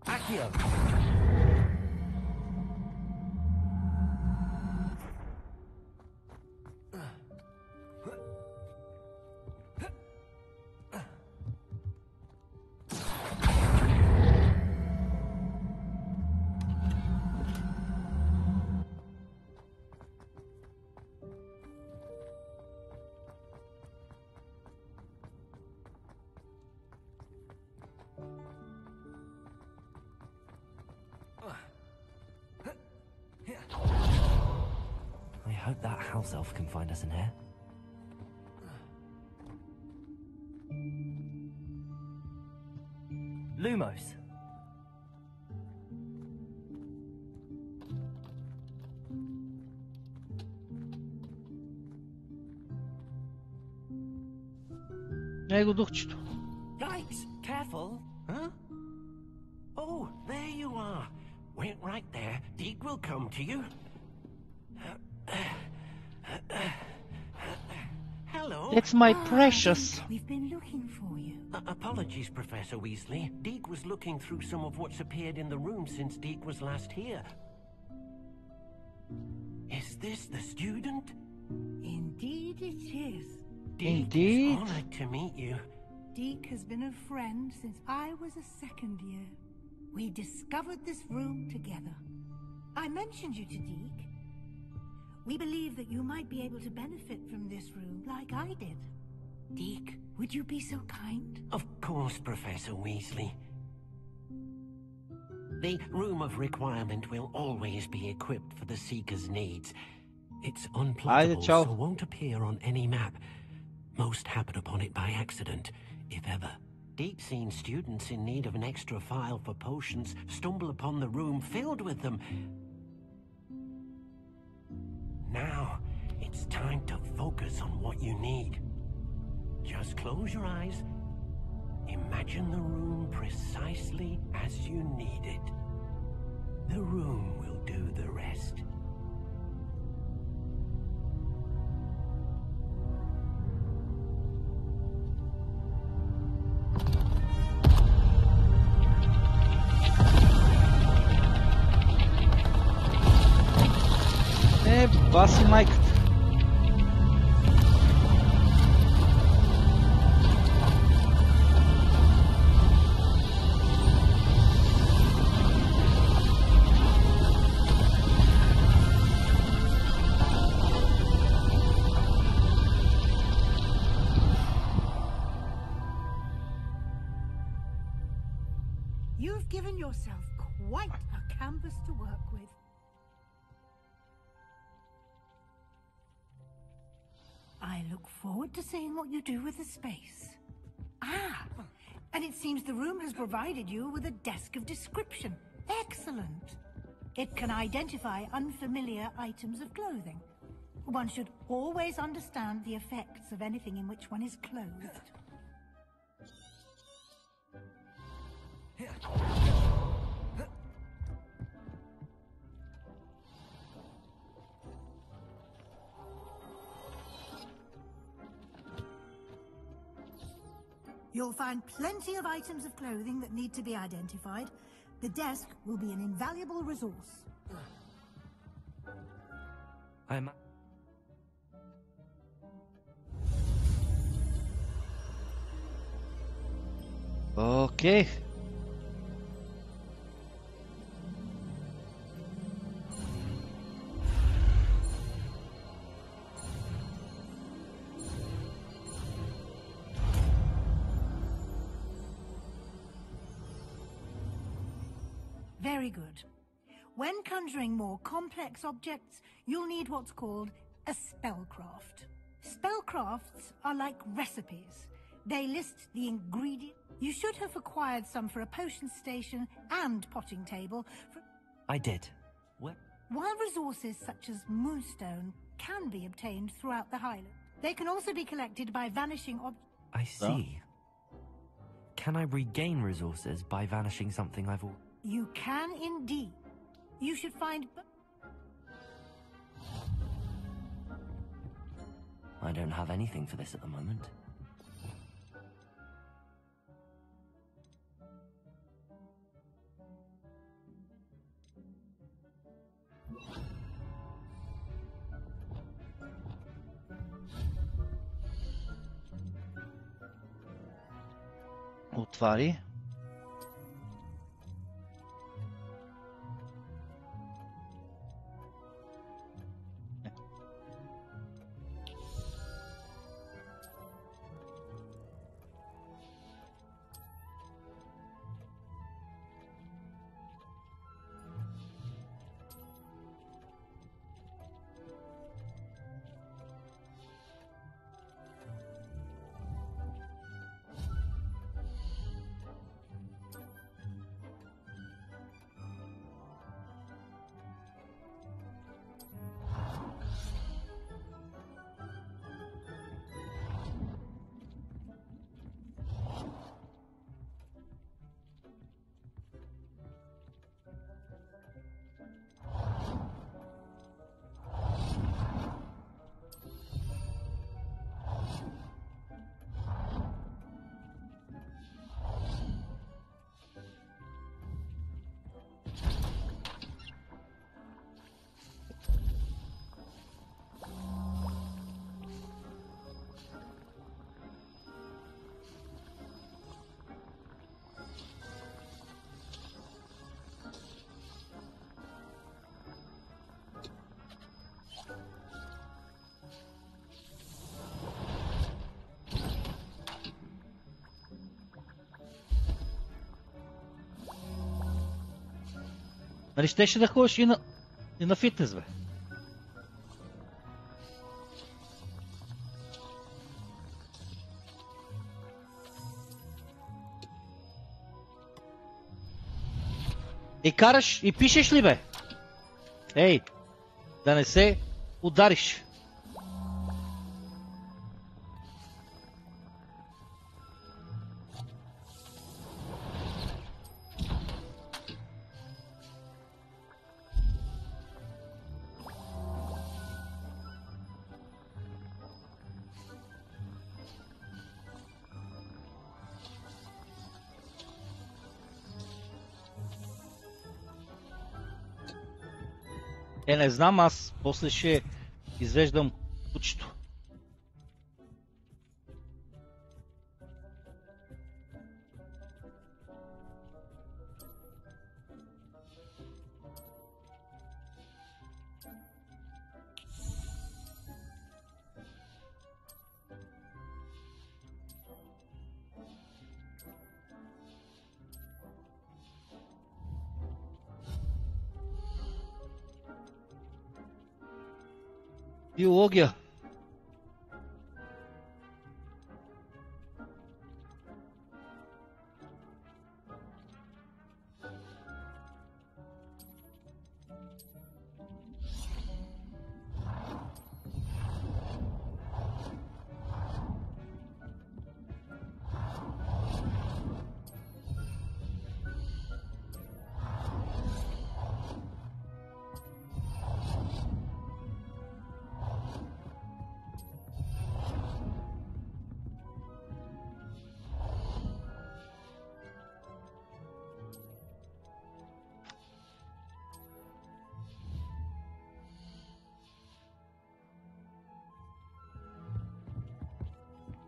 Accio. I hope that house elf can find us in here. Lumos. Его духчето. Yikes! Careful! Huh? Oh, there you are. Wait right there. Deke will come to you. Hello. It's my precious. We've been looking for you. Apologies, Professor Weasley. Deke was looking through some of what's appeared in the room since Deke was last here. Is this the student? Indeed it is. Deke, Indeed. it's honored to meet you. Deke has been a friend since I was a second year. We discovered this room together. I mentioned you to Deke. We believe that you might be able to benefit from this room like I did. Deke, would you be so kind? Of course, Professor Weasley. The Room of Requirement will always be equipped for the Seeker's needs. It's unplottable, ciao. so won't appear on any map. Most happen upon it by accident, if ever. Deep-seen students in need of an extra file for potions stumble upon the room filled with them. Now, it's time to focus on what you need. Just close your eyes. Imagine the room precisely as you need it. The room will do the rest. Баси майката. You've given yourself quite a canvas to work with. I look forward to seeing what you do with the space. Ah, And it seems the room has provided you with a desk of description. Excellent. It can identify unfamiliar items of clothing. One should always understand the effects of anything in which one is clothed. You'll find plenty of items of clothing that need to be identified. The desk will be an invaluable resource. I'm... Okay. Very good. When conjuring more complex objects, you'll need what's called a spellcraft. Spellcrafts are like recipes. They list the ingredients. You should have acquired some for a potion station and potting table. I did. What? While resources such as moonstone can be obtained throughout the Highlands, they can also be collected by vanishing objects. I see. Can I regain resources by vanishing something I've already... You can indeed. You should find... I don't have anything for this at the moment. Отвари. Нали щеше да ходиш и на фитнес, бе? И караш, и пишеш ли, бе? Ей, да не се удариш. Не знам, аз после ще извеждам кучето. Биология.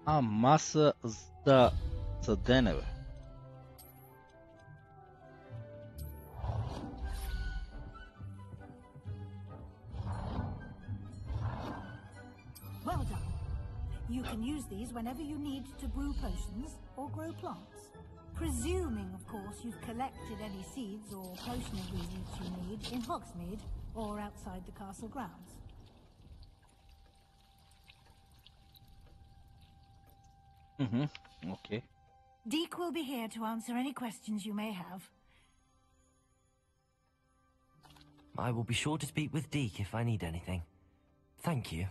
Masa za deneve. Well done. You can use these whenever you need to brew potions or grow plants. Presuming, of course, you've collected any seeds or potion ingredients you need in Hogsmeade or outside the castle grounds. Okay. Deke will be here to answer any questions you may have. I will be sure to speak with Deke if I need anything. Thank you.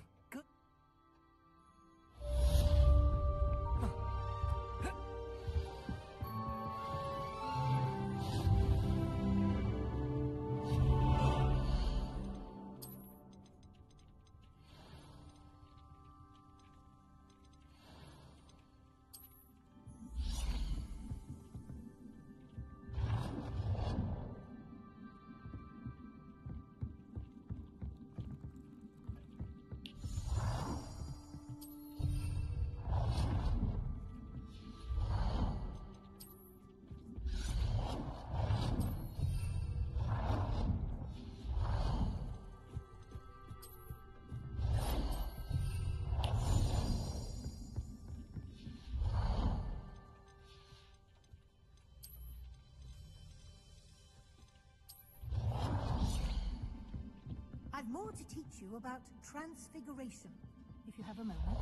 I've more to teach you about transfiguration, if you have a moment.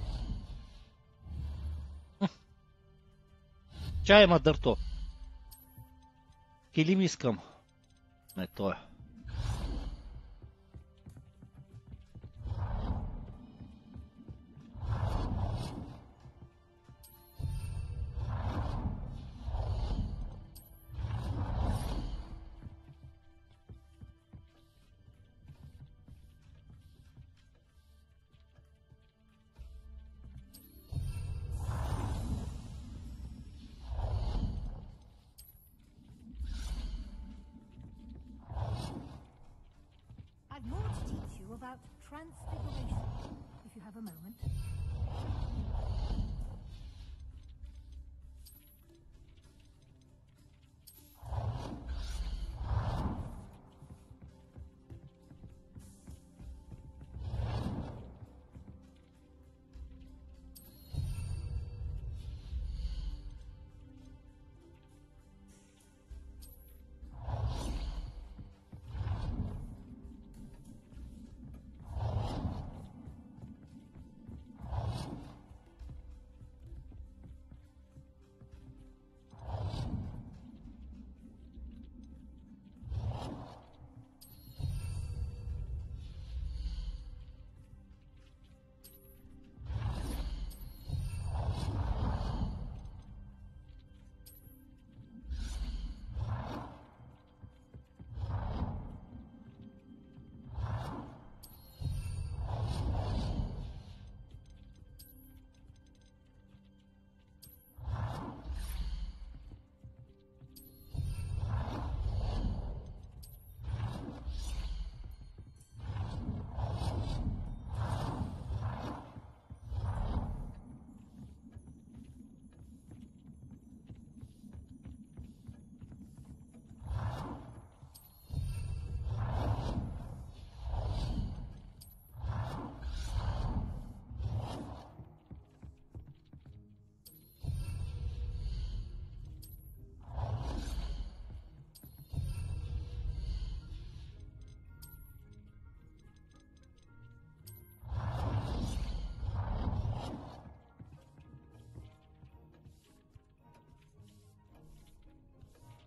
Чай има дърто. Килим искам. Не, той е. I've more to teach you about transfiguration, if you have a moment.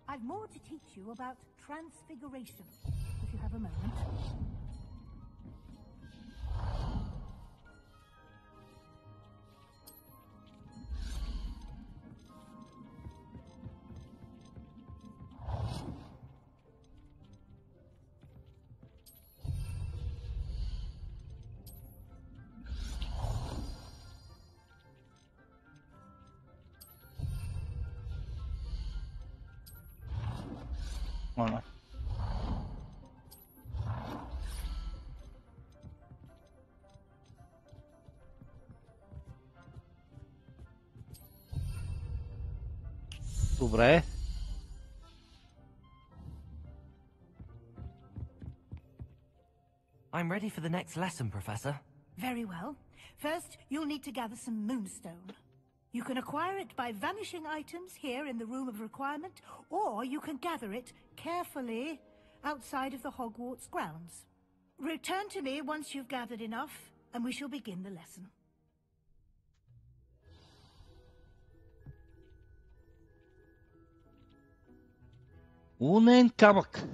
I've more to teach you about transfiguration, if you have a moment. Voilà. Добре. I'm ready for the next lesson, Professor. Very well. First, you'll need to gather some moonstone. You can acquire it by vanishing items here in the Room of Requirement, or you can gather it carefully outside of the Hogwarts grounds. Return to me once you've gathered enough, and we shall begin the lesson. Лунен камък.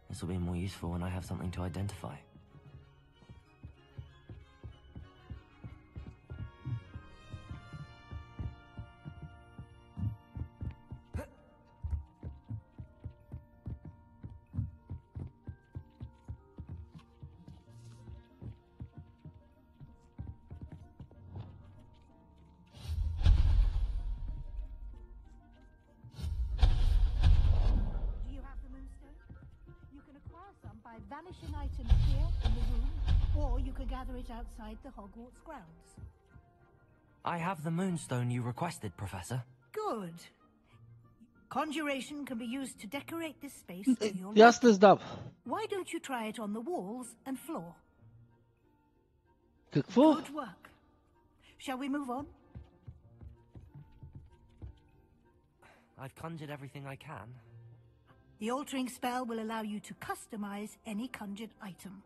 This will be more useful when I have something to identify. Vanishing items here in the room, or you can gather it outside the Hogwarts grounds. I have the moonstone you requested, Professor. Good. Conjuration can be used to decorate this space to your Аз не знам. Why don't you try it on the walls and floor? Какво? Good work. Shall we move on? I've conjured everything I can. The altering spell will allow you to customize any conjured item.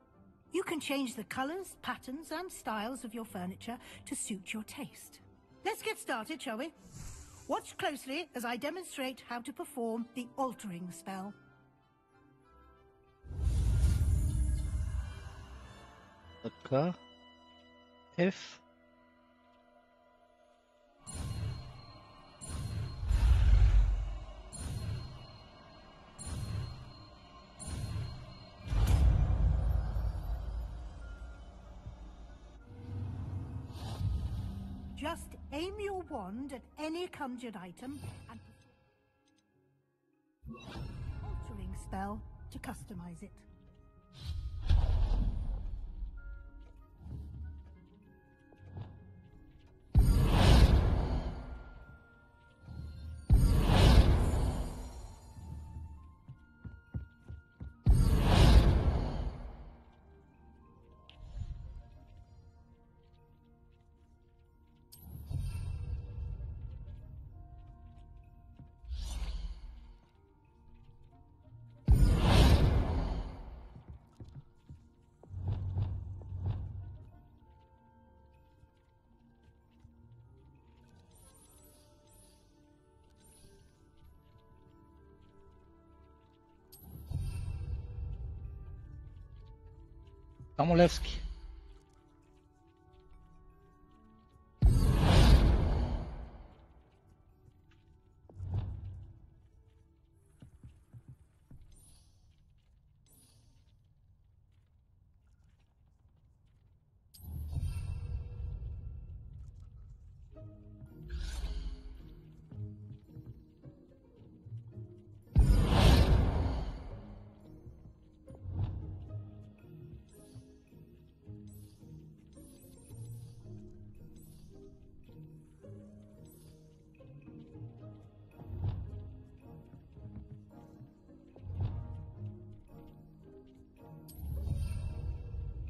You can change the colors, patterns, and styles of your furniture to suit your taste. Let's get started, shall we? Watch closely as I demonstrate how to perform the altering spell. Така. F. Just aim your wand at any conjured item and altering spell to customize it. Само Левски.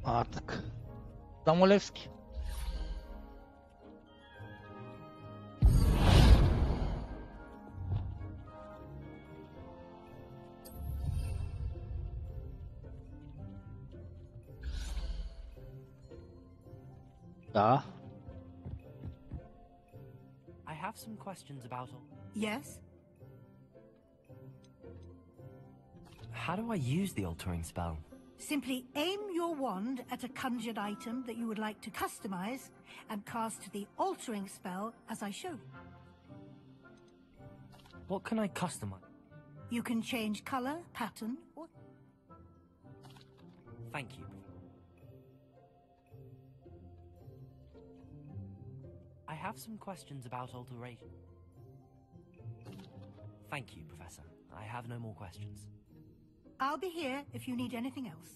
А, така. Само Левски. Да. I have some questions about all. Yes? How do I use the altering spell? Simply aim your wand at a conjured item that you would like to customize and cast the altering spell as I show. What can I customize? You can change color, pattern, or... Thank you. I have some questions about alteration. Thank you, Professor. I have no more questions. I'll be here if you need anything else.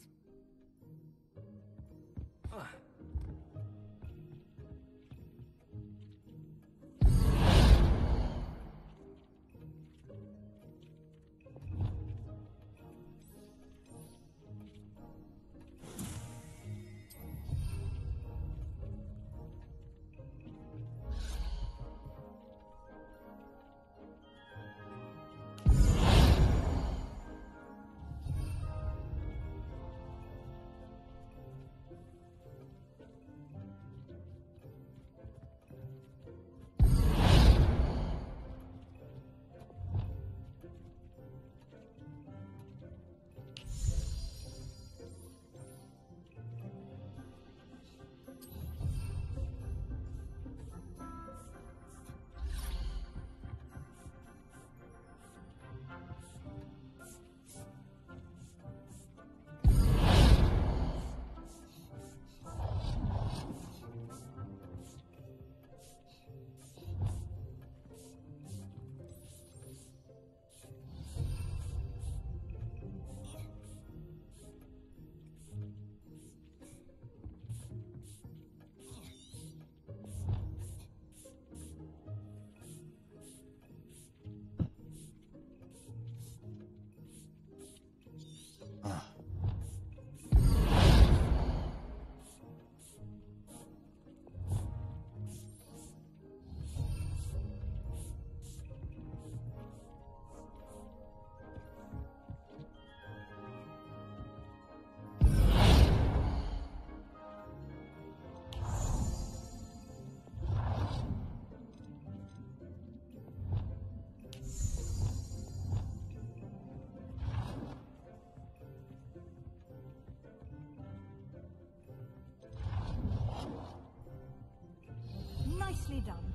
Nicely done.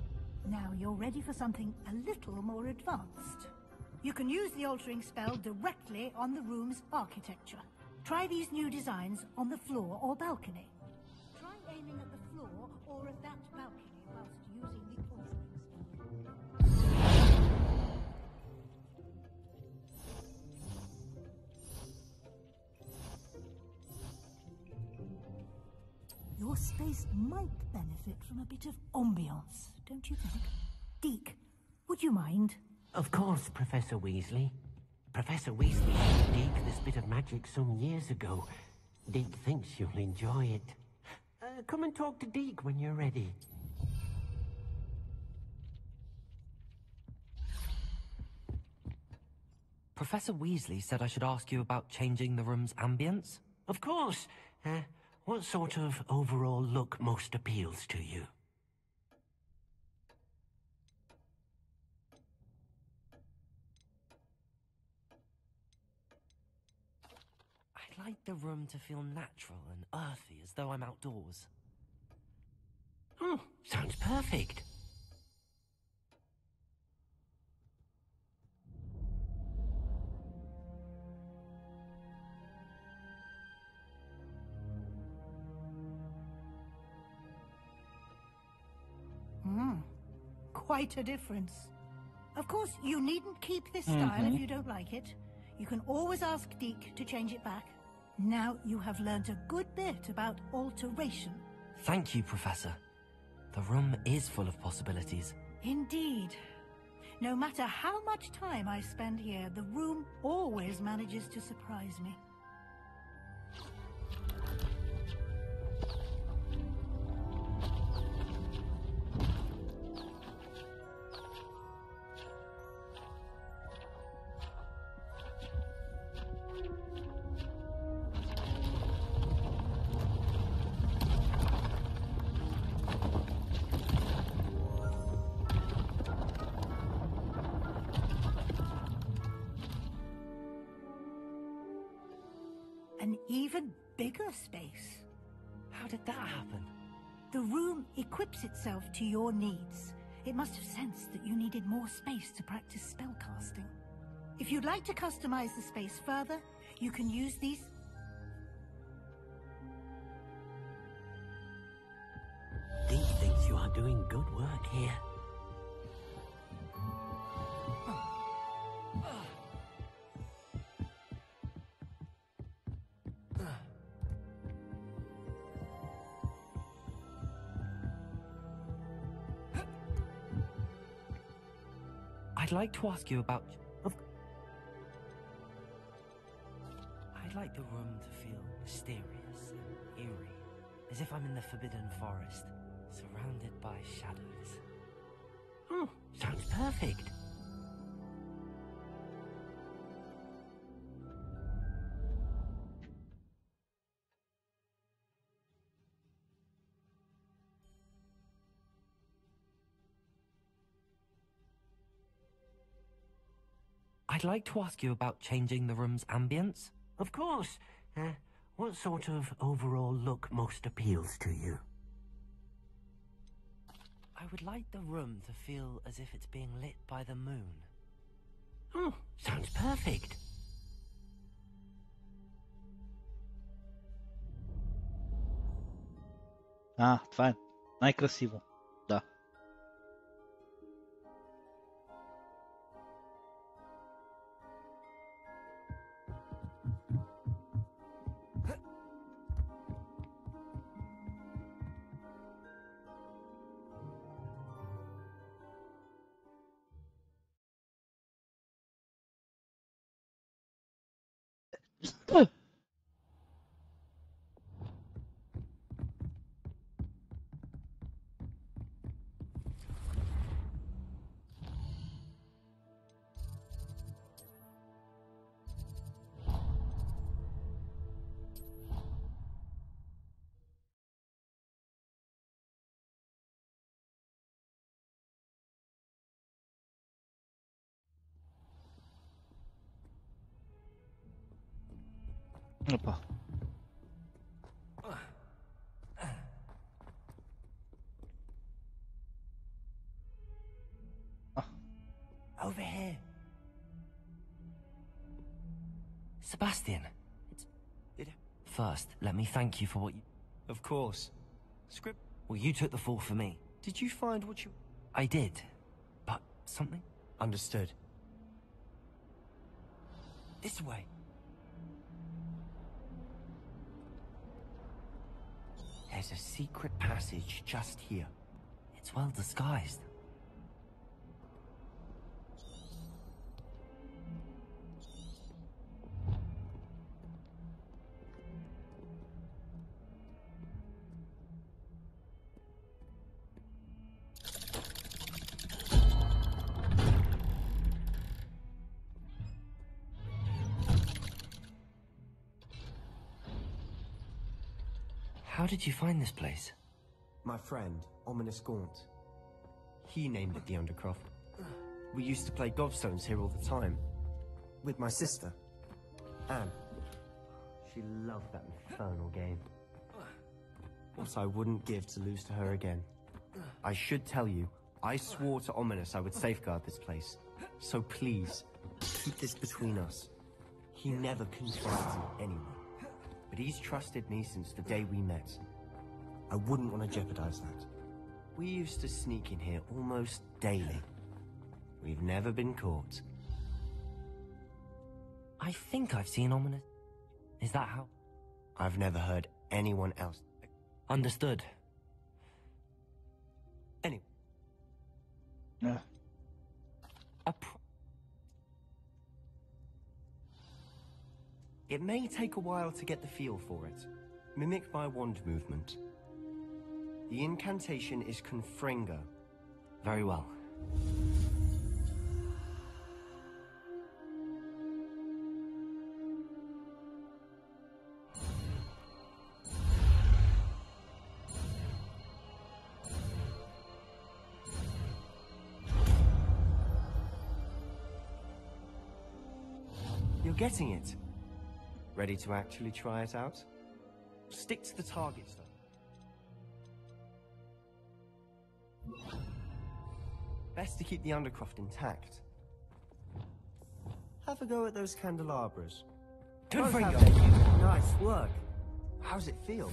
Now you're ready for something a little more advanced. You can use the altering spell directly on the room's architecture. Try these new designs on the floor or balcony. Try aiming at the floor or at that balcony whilst using the altering spell. Your space might benefit from a bit of ambiance, don't you think? Deke, would you mind? Of course, Professor Weasley. Professor Weasley showed Deke this bit of magic some years ago. Deke thinks you'll enjoy it. Come and talk to Deke when you're ready. Professor Weasley said I should ask you about changing the room's ambience? Of course. What sort of overall look most appeals to you? I'd like the room to feel natural and earthy, as though I'm outdoors. Oh, sounds perfect. Quite a difference. Of course, you needn't keep this style if you don't like it. You can always ask Deke to change it back. Now you have learned a good bit about alteration. Thank you, Professor. The room is full of possibilities. Indeed. No matter how much time I spend here, the room always manages to surprise me. An even bigger space. How did that happen? The room equips itself to your needs. It must have sensed that you needed more space to practice spellcasting. If you'd like to customize the space further, you can use these... Deke thinks you are doing good work here. like to ask you about... I'd like the room to feel mysterious and eerie, as if I'm in the Forbidden Forest, surrounded by shadows. Hmm, sounds perfect. I'd like to ask you about changing the room's ambience. Of course. What sort of overall look most appeals to you? I would like the room to feel as if it's being lit by the moon. Hmm, sounds perfect. Това е най-красиво. Да. Опа. Over here. Sebastian, First, let me thank you for what you... Of course. Script... Well, you took the fall for me. Did you find what you... I did. But something? Understood. This way. There's a secret passage just here. It's well disguised. How did you find this place? My friend, Ominous Gaunt. He named it the Undercroft. We used to play gobstones here all the time. With my sister, Anne. She loved that infernal game. What I wouldn't give to lose to her again. I should tell you, I swore to Ominous I would safeguard this place. So please, keep this between us. He never confides in anyone. But he's trusted me since the day we met. I wouldn't want to jeopardize that. We used to sneak in here almost daily. We've never been caught. I think I've seen Ominous. Is that how? I've never heard anyone else. Understood. Anyway. Yeah. It may take a while to get the feel for it. Mimic my wand movement. The incantation is Confringo. Very well. You're getting it. Ready to actually try it out? Stick to the targets, though. Best to keep the Undercroft intact. Have a go at those candelabras. Confringo! Nice work. How's it feel?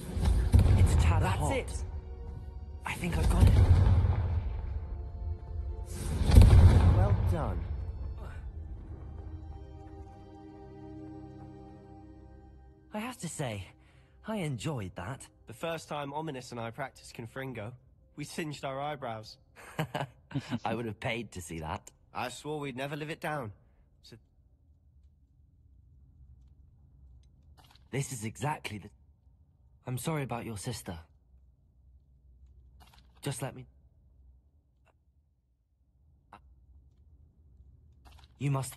It's a tad hot. That's it. I think I've got it. Well done. I have to say, I enjoyed that. The first time Ominous and I practiced Confringo, we singed our eyebrows. I would have paid to see that. I swore we'd never live it down. So This is exactly the... I'm sorry about your sister. Just let me... You must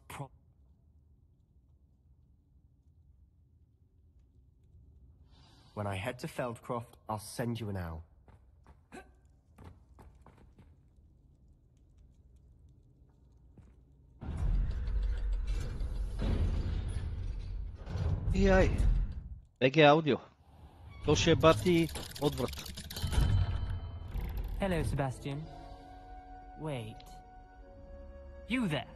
when I head to Feldcroft, I'll send you an owl. Jaj. BG Audio. To się bati odwrót. Hello, Sebastian. Wait. You there?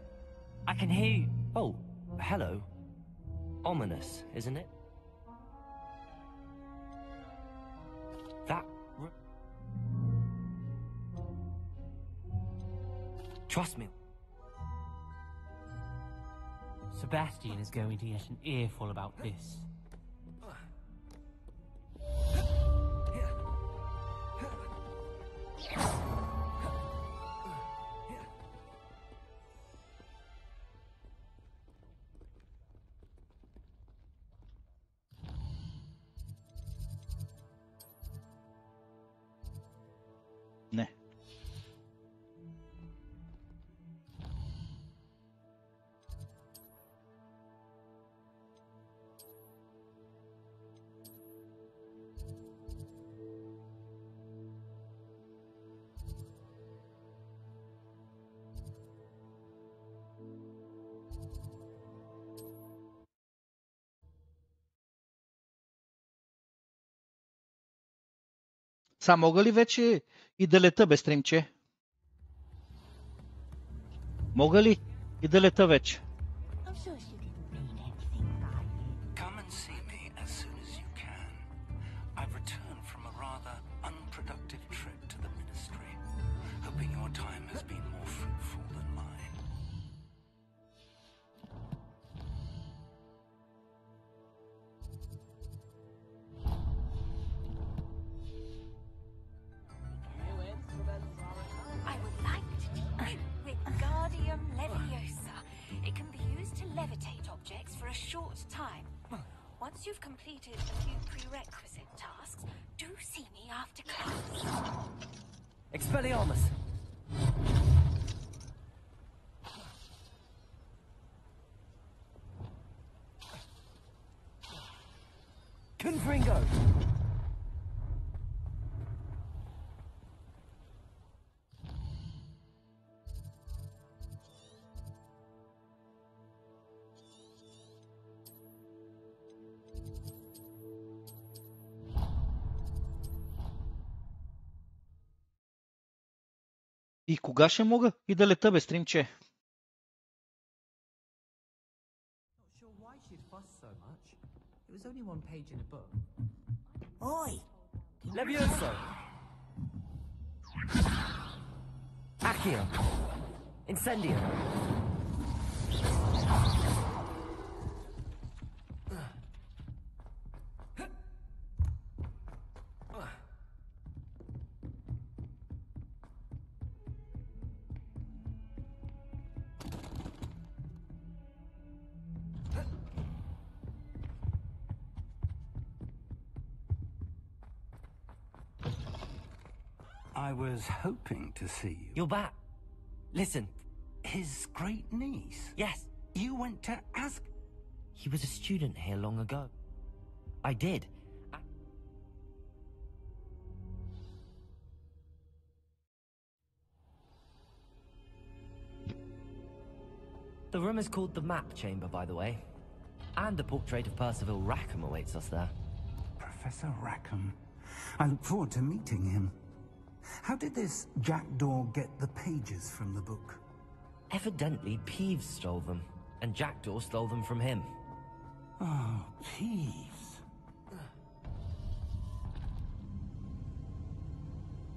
I can hear you. Oh, hello. Ominous, isn't it? That... Trust me. Sebastian is going to get an earful about this. Ne. Мога ли вече и да лета без стримче? Мога ли и да лета вече? Come and see me as soon as you can. I've returned from a rather unproductive trip to the Ministry, hoping your time has been more fruitful than mine. I would like to try Wingardium Leviosa. It can be used to levitate objects for a short time. Once you've completed a few prerequisite tasks, do see me after class. Expelliarmus! Confringo! И кога ще мога и да лета без стримче? It was only one page in a book. Oi! Levioso! Accio! Incendio! I was hoping to see you. You're back. Listen. His great niece? Yes. You went to ask... He was a student here long ago. I did. The room is called the Map Chamber, by the way. And a portrait of Percival Rackham awaits us there. Professor Rackham. I look forward to meeting him. How did this jackdaw get the pages from the book? Evidently, Peeves stole them, and Jackdaw stole them from him. Oh, Peeves.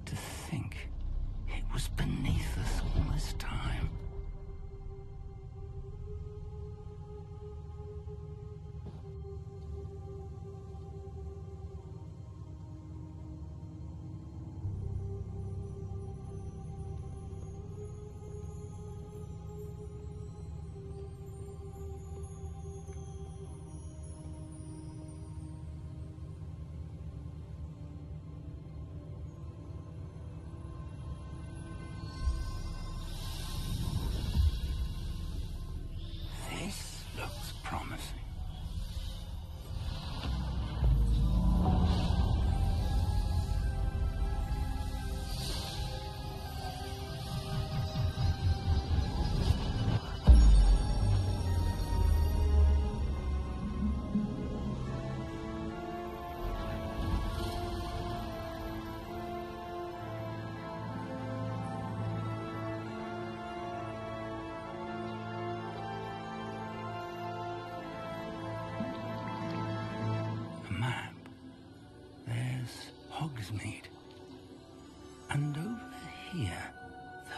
To think it was beneath us all this time. Hogsmeade. And over here,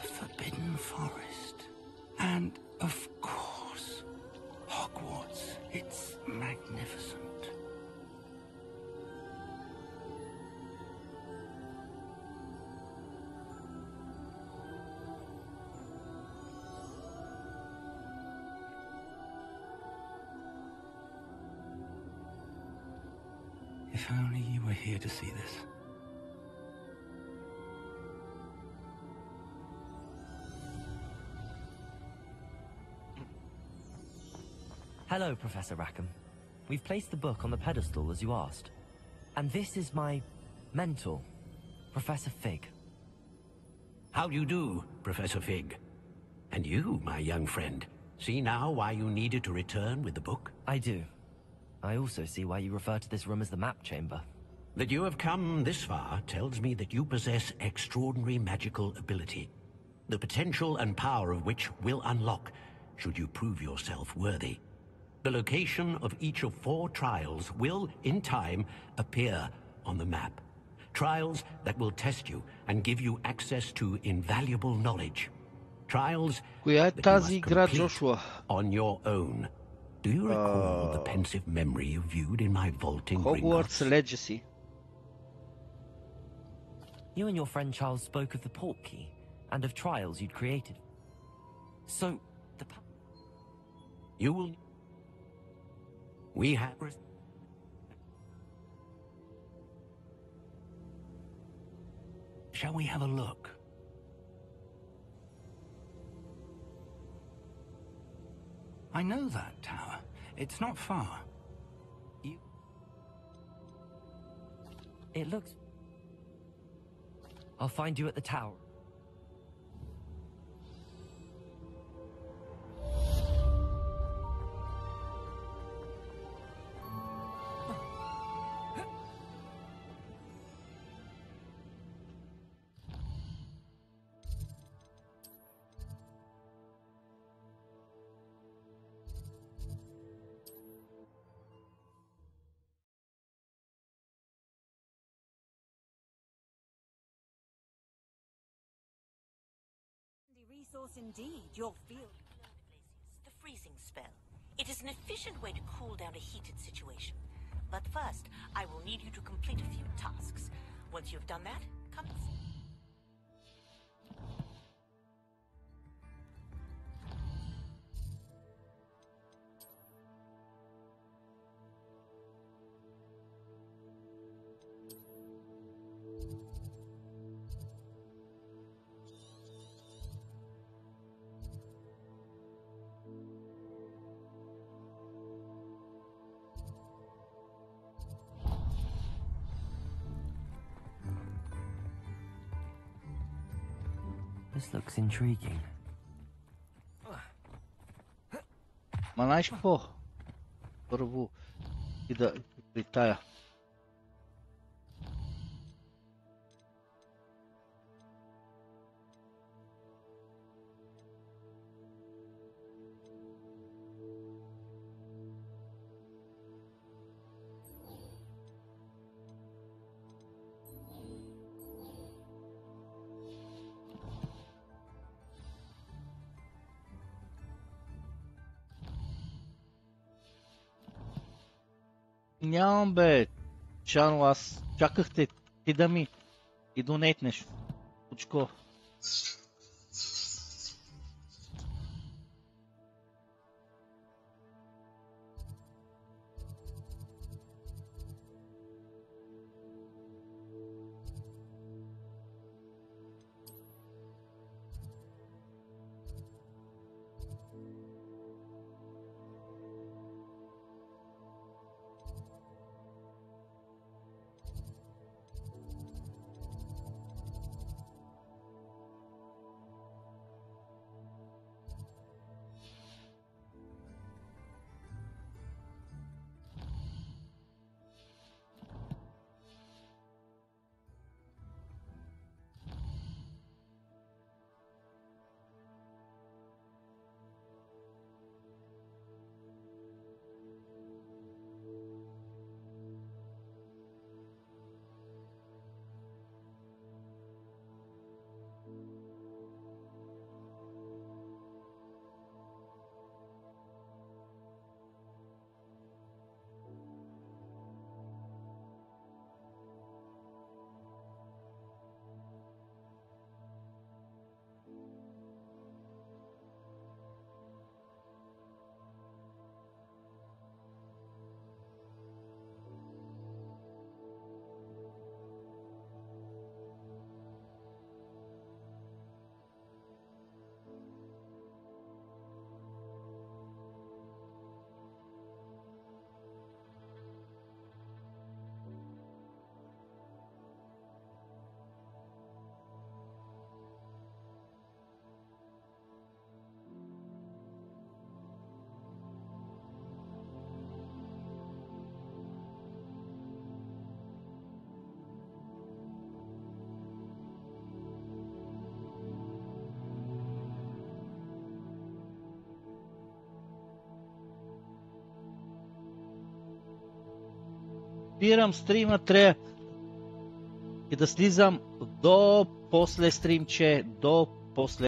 the Forbidden Forest. And, of course, Hogwarts. It's magnificent. If only you were here to see this. Hello, Professor Rackham. We've placed the book on the pedestal as you asked. And this is my mentor, Professor Fig. How do you do, Professor Fig? And you, my young friend, see now why you needed to return with the book? I do. I also see why you refer to this room as the map chamber. That you have come this far tells me that you possess extraordinary magical ability, the potential and power of which will unlock should you prove yourself worthy. The location of each of 4 trials will, in time, appear on the map. Trials that will test you and give you access to invaluable knowledge. Trials Коя е that you тази must игра, complete Джошуа? on your own. Do you recall the pensive memory you viewed in my vaulting Hogwarts Gringotts? Legacy. You and your friend Charles spoke of the port key and of trials you'd created. So, You will... We have... Shall we have a look? I know that tower. It's not far. It looks... I'll find you at the tower. Resource indeed, your field. The freezing spell. It is an efficient way to cool down a heated situation. But first, I will need you to complete a few tasks. Once you've done that, come and see. This looks intriguing. Ма знаеш какво? Първо и да притая. Нямам бе, Чано, аз чакахте ти да ми и донетнеш. Очко. спирам стрима, трябва и да слизам до после стримче, до после